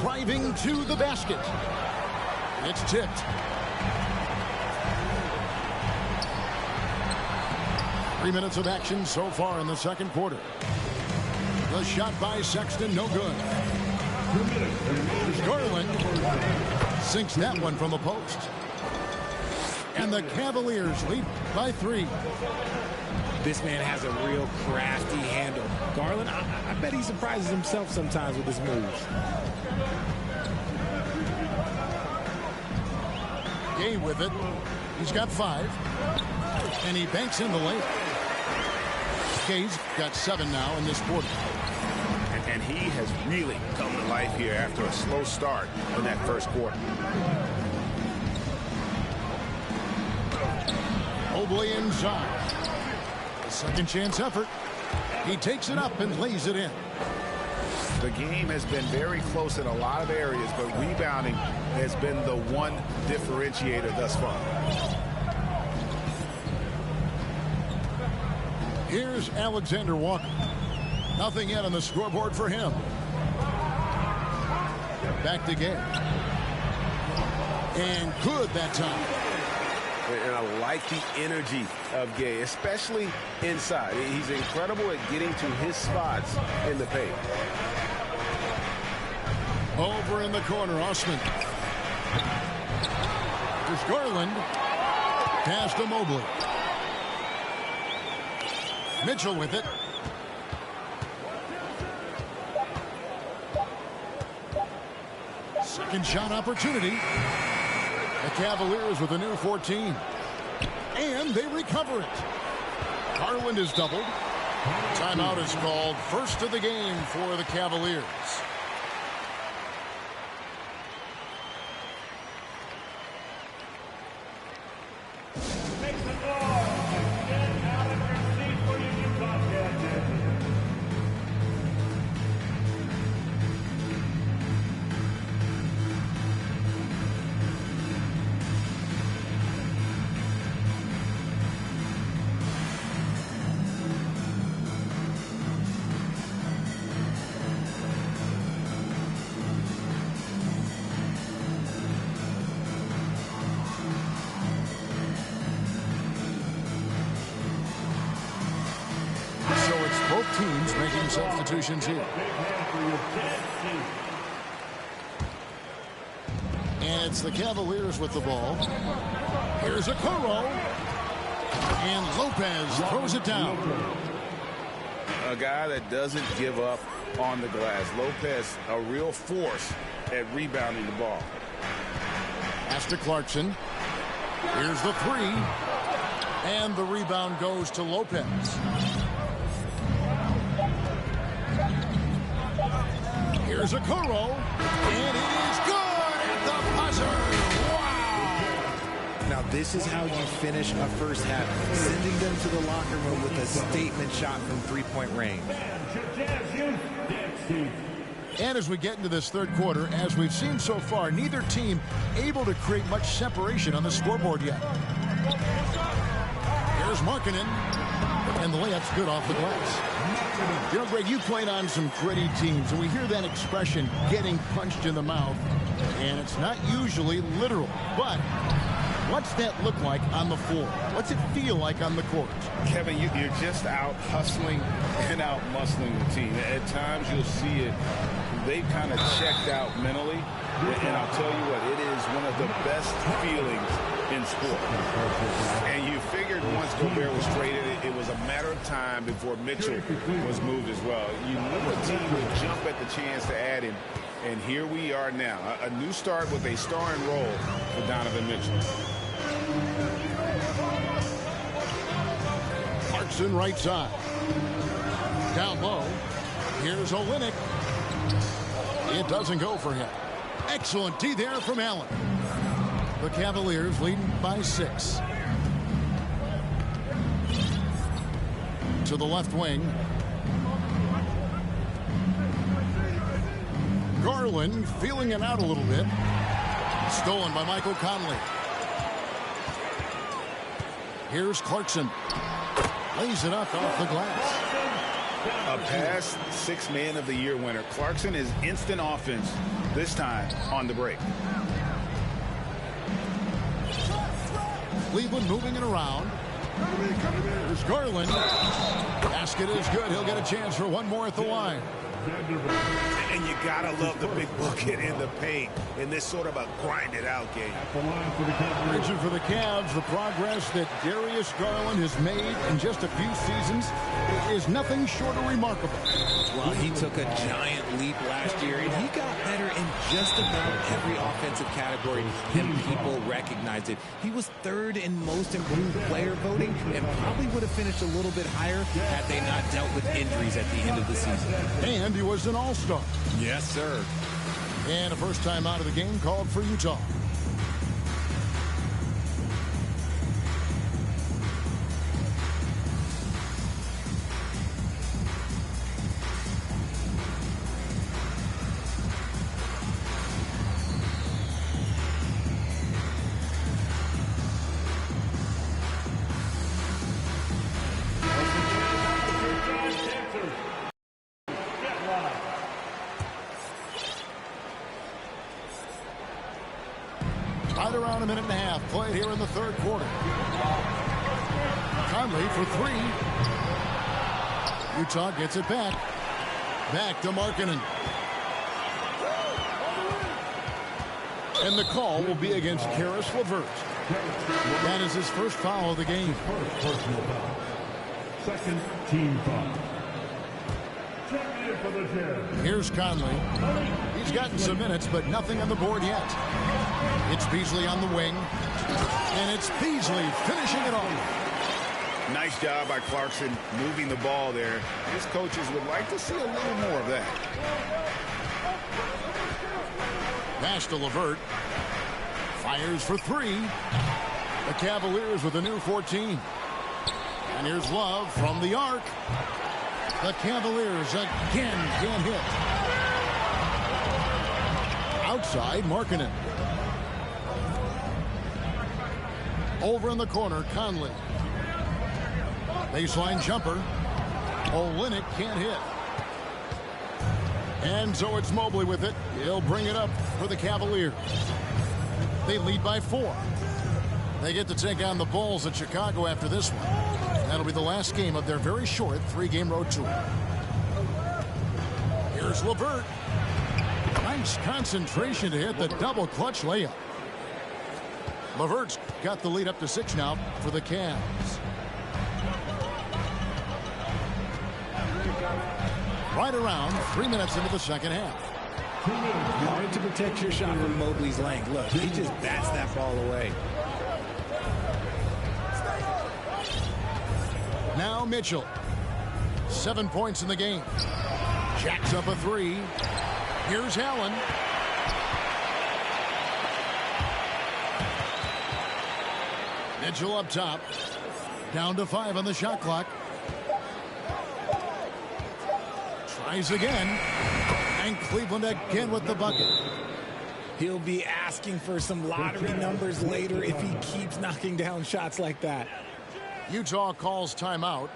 Driving to the basket. It's tipped. Three minutes of action so far in the second quarter. The shot by Sexton, no good. Garland sinks that one from the post. And the Cavaliers lead by 3. This man has a real crafty handle. Garland, I bet he surprises himself sometimes with his moves. Gay with it. He's got 5. And he banks in the lane. Gay's got 7 now in this quarter. And he has really come to life here after a slow start in that first quarter. Mobley inside. A second chance effort. He takes it up and lays it in. The game has been very close in a lot of areas, but rebounding has been the one differentiator thus far. Here's Alexander Walker. Nothing yet on the scoreboard for him. Back to Gay. And good that time. And I like the energy of Gay, especially inside. He's incredible at getting to his spots in the paint. Over in the corner, Osman. There's Garland. Pass to Mobley. Mitchell with it. Second shot opportunity. The Cavaliers with a new 14. And they recover it. Garland is doubled. Timeout is called. First of the game for the Cavaliers. Both teams making substitutions here. And it's the Cavaliers with the ball. Here's a Okoro. And Lopez throws it down. A guy that doesn't give up on the glass. Lopez, a real force at rebounding the ball. Pass to Clarkson. Here's the three. And the rebound goes to Lopez. Here's a Okoro, and it is good at the buzzer. Wow! Now, this is how you finish a first half, sending them to the locker room with a statement shot from three-point range. And as we get into this third quarter, as we've seen so far, neither team able to create much separation on the scoreboard yet. Here's Markkanen, and the layup's good off the glass. You know, Greg, you played on some gritty teams, and we hear that expression, getting punched in the mouth, and it's not usually literal. But what's that look like on the floor? What's it feel like on the court? Kevin, you're just out hustling and out muscling the team. At times you'll see it. They've kind of checked out mentally, and I'll tell you what, it is one of the best feelings in sport. And you figured once Gobert was traded, it was a matter of time before Mitchell was moved as well. You knew a team would jump at the chance to add him, and here we are now. A new start with a starring role for Donovan Mitchell. Clarkson right side. Down low. Here's Olynyk. It doesn't go for him. Excellent D there from Allen. The Cavaliers leading by 6. To the left wing. Garland feeling it out a little bit. Stolen by Michael Conley. Here's Clarkson. Lays it up off the glass. A past 6 Man of the Year winner. Clarkson is instant offense, this time on the break. Cleveland moving it around. Here's Garland. Basket is good. He'll get a chance for one more at the line. And you gotta love the big bucket in the paint in this sort of a grind-it out game. Mention for the Cavs, the progress that Darius Garland has made in just a few seasons is nothing short of remarkable. Well, he took a giant leap last year, and he got better in just about every offensive category, and people recognized it. He was 3rd in most improved player voting, and probably would have finished a little bit higher had they not dealt with injuries at the end of the season. And he was an all-star. Yes, sir. And a first time out of the game called for Utah. Right around a minute and a half played here in the third quarter. Conley for 3. Utah gets it back. Back to Markkanen. And the call will be against Caris LeVert. That is his first foul of the game. Personal foul. Second team foul. Here's Conley. He's gotten some minutes, but nothing on the board yet. It's Beasley on the wing. And it's Beasley finishing it off. Nice job by Clarkson moving the ball there. His coaches would like to see a little more of that. Pass to LeVert. Fires for three. The Cavaliers with a new 14. And here's Love from the arc. The Cavaliers again can't hit. Outside, Markkanen. Over in the corner, Conley. Baseline jumper. Olynyk can't hit. And so it's Mobley with it. He'll bring it up for the Cavaliers. They lead by 4. They get to take on the Bulls in Chicago after this one. That'll be the last game of their very short 3-game road tour. Here's LeVert. Nice concentration to hit the double clutch layup. LeVert's got the lead up to 6 now for the Cavs. Right around 3 minutes into the second half. Hard to protect your shot from Mobley's length. Look, he just bats that ball away. Now Mitchell. 7 points in the game. Jacks up a 3. Here's Allen. Mitchell up top. Down to 5 on the shot clock. Tries again. And Cleveland again with the bucket. He'll be asking for some lottery numbers later if he keeps knocking down shots like that. Utah calls timeout.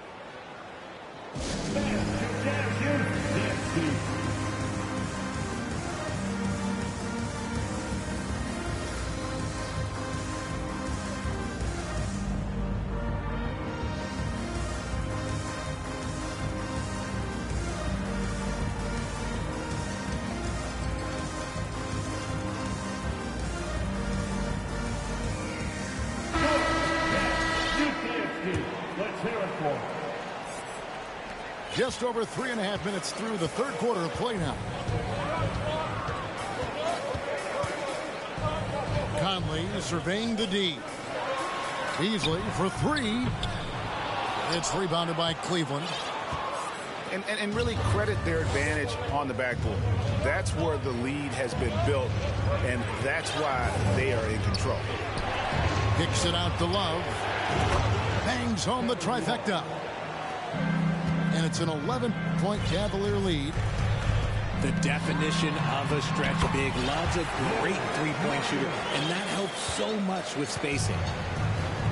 Just over 3.5 minutes through the third quarter of play now. Conley surveying the D. Beasley for 3. It's rebounded by Cleveland. And really credit their advantage on the backboard. That's where the lead has been built, and that's why they are in control. Kicks it out to Love. Bangs home the trifecta. And it's an 11-point Cavalier lead. The definition of a stretch big. Love's a great three-point shooter, and that helps so much with spacing.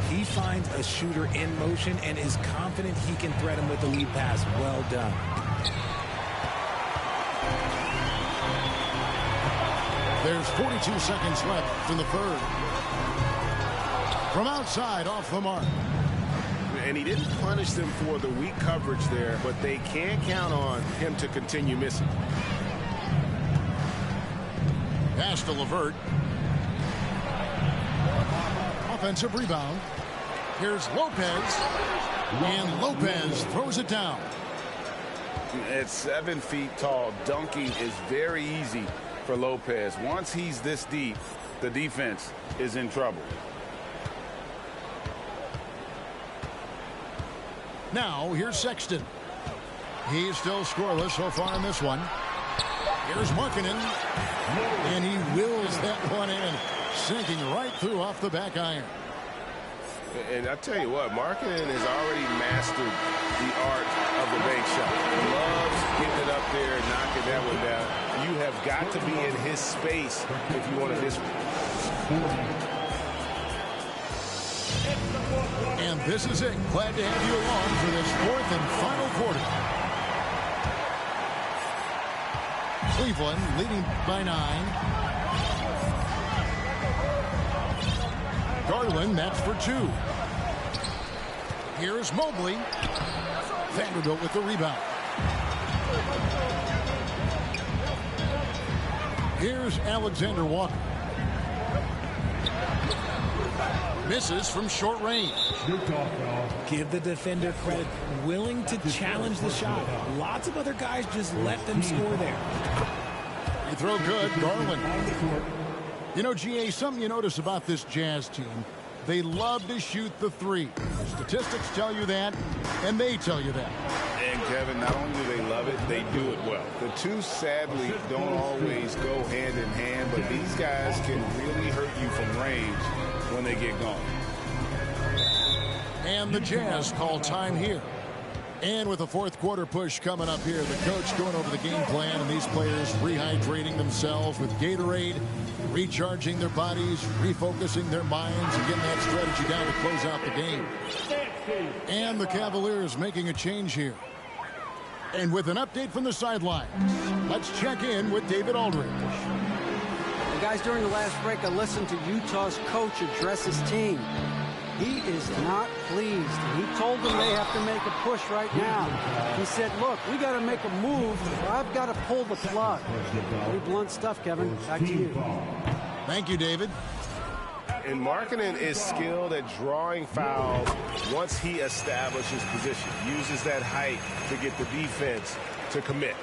He finds a shooter in motion and is confident he can thread him with the lead pass. Well done. There's 42 seconds left in the third. From outside, off the mark. And he didn't punish them for the weak coverage there, but they can't count on him to continue missing. Pass to LeVert. Offensive rebound. Here's Lopez. And Lopez throws it down. At 7 feet tall, dunking is very easy for Lopez. Once he's this deep, the defense is in trouble. Now, here's Sexton. He's still scoreless so far in this one. Here's Markkanen. And he wills that one in, sinking right through off the back iron. And I tell you what, Markkanen has already mastered the art of the bank shot. He loves getting it up there and knocking that one down. You have got to be in his space if you want to miss one. And this is it. Glad to have you along for this fourth and final quarter. Cleveland leading by 9. Garland matched for 2. Here's Mobley. Vanderbilt with the rebound. Here's Alexander Walker. Misses from short range. Give the defender credit. Willing to challenge the shot. Lots of other guys just let them score there. They throw good. Garland. You know, GA, something you notice about this Jazz team, they love to shoot the three. The statistics tell you that, and they tell you that. And, Kevin, not only do they love it, they do it well. The two, sadly, don't always go hand in hand, but these guys can really hurt you from range when they get going. And the Jazz call time here. And with the fourth quarter push coming up here, the coach going over the game plan, and these players rehydrating themselves with Gatorade, recharging their bodies, refocusing their minds, and getting that strategy down to close out the game. And the Cavaliers making a change here. And with an update from the sidelines, let's check in with David Aldridge. Hey guys, during the last break, I listened to Utah's coach address his team. He is not pleased. He told them they have to make a push right now. He said, look, we got to make a move, or I've got to pull the plug. Pretty blunt stuff, Kevin. Back to you. Thank you, David. And Markkanen is skilled at drawing fouls once he establishes position, uses that height to get the defense to commit.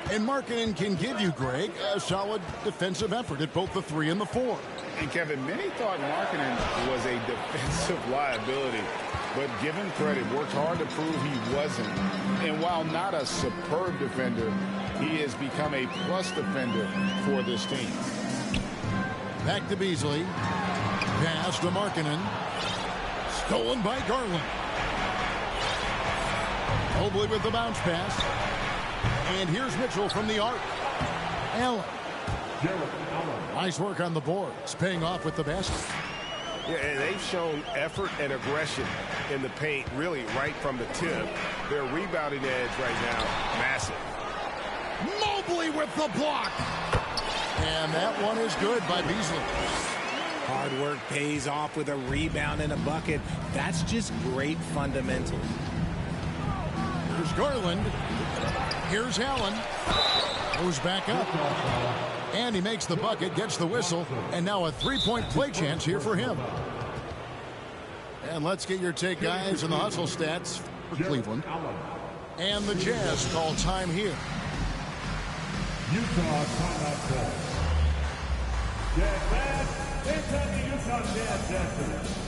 And Markkanen can give you, Greg, a solid defensive effort at both the 3 and the 4. And, Kevin, many thought Markkanen was a defensive liability, but give him credit, worked hard to prove he wasn't. And while not a superb defender, he has become a plus defender for this team. Back to Beasley. Pass to Markkanen. Stolen by Garland. Mobley with the bounce pass. And here's Mitchell from the arc. Allen. Nice work on the boards, paying off with the basket. Yeah, and they've shown effort and aggression in the paint, really right from the tip. Their rebounding edge right now, massive. Mobley with the block. And that one is good by Beasley. Hard work pays off with a rebound and a bucket. That's just great fundamentals. Here's Garland. Here's Allen. Goes back up. And he makes the bucket, gets the whistle, and now a three-point play chance here for him. And let's get your take, guys, on the hustle stats for Cleveland. And the Jazz call time here. Utah timeout call. Jazz, it's on the Utah Jazz Jazz.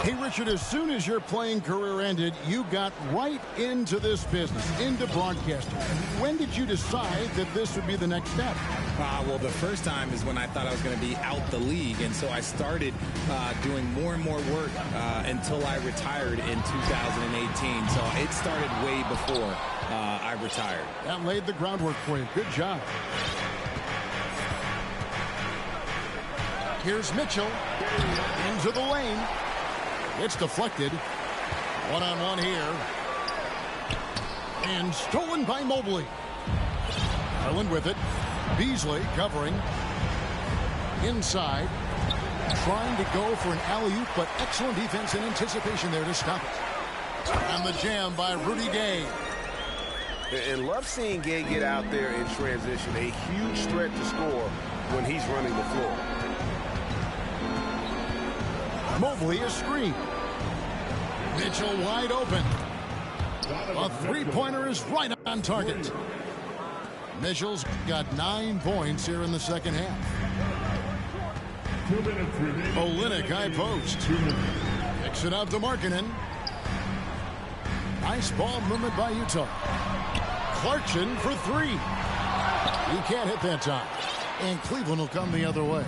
Hey, Richard, as soon as your playing career ended, you got right into this business, into broadcasting. When did you decide that this would be the next step? Well, the first time is when I thought I was going to be out the league, and so I started doing more and more work until I retired in 2018. So it started way before I retired. That laid the groundwork for you. Good job. Here's Mitchell into the lane. It's deflected. One-on-one here. And stolen by Mobley. Garland with it. Beasley covering. Inside. Trying to go for an alley-oop, but excellent defense and anticipation there to stop it. And the jam by Rudy Gay. And love seeing Gay get out there in transition. A huge threat to score when he's running the floor. Mobley a screen. Mitchell wide open. A three-pointer is right on target. Mitchell's got 9 points here in the second half. Olynyk high post. Kicks it out to Markkanen. Nice ball movement by Utah. Clarkson for 3. He can't hit that time. And Cleveland will come the other way.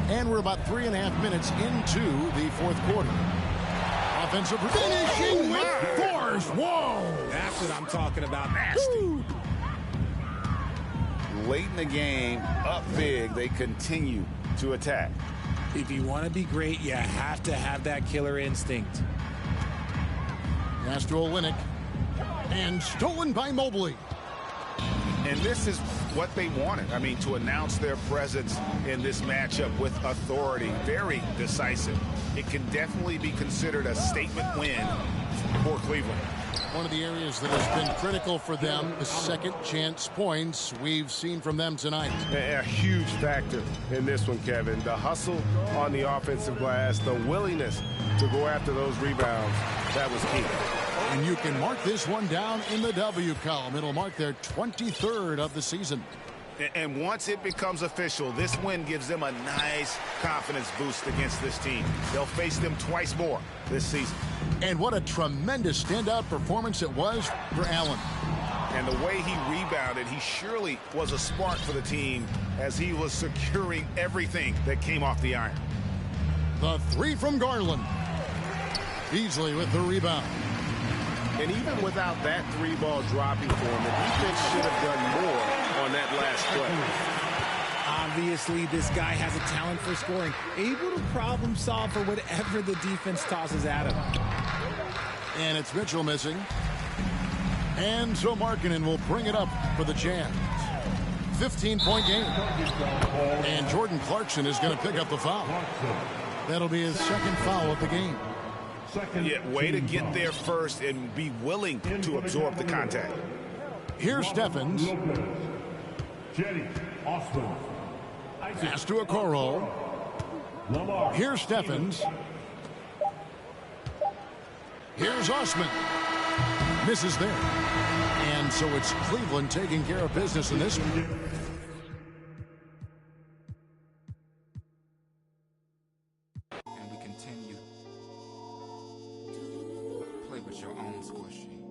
And we're about 3.5 minutes into the fourth quarter. Offensive finishing with force. Whoa! That's what I'm talking about. Nasty. Woo. Late in the game, up big, they continue to attack. If you want to be great, you have to have that killer instinct. Pass to Olynyk. And stolen by Mobley. And this is what they wanted. I mean, to announce their presence in this matchup with authority, very decisive. It can definitely be considered a statement win for Cleveland. One of the areas that has been critical for them, the second chance points we've seen from them tonight. A huge factor in this one, Kevin. The hustle on the offensive glass, the willingness to go after those rebounds, that was key. And you can mark this one down in the W column. It'll mark their 23rd of the season. And once it becomes official, this win gives them a nice confidence boost against this team. They'll face them twice more this season. And what a tremendous standout performance it was for Allen. And the way he rebounded, he surely was a spark for the team as he was securing everything that came off the iron. The three from Garland. Beasley with the rebound. And even without that three-ball dropping for him, the defense should have done more on that last play. Obviously, this guy has a talent for scoring, able to problem solve for whatever the defense tosses at him. And it's Mitchell missing. And so Markkanen will bring it up for the Jazz. 15-point game. And Jordan Clarkson is going to pick up the foul. That'll be his second foul of the game. Yeah, way to get there first and be willing to absorb the contact. Here's Stephens. Pass to Okoro. Here's Stephens. Here's Osman. Misses there. And so it's Cleveland taking care of business in this one. And we continue. Play with your own score sheet.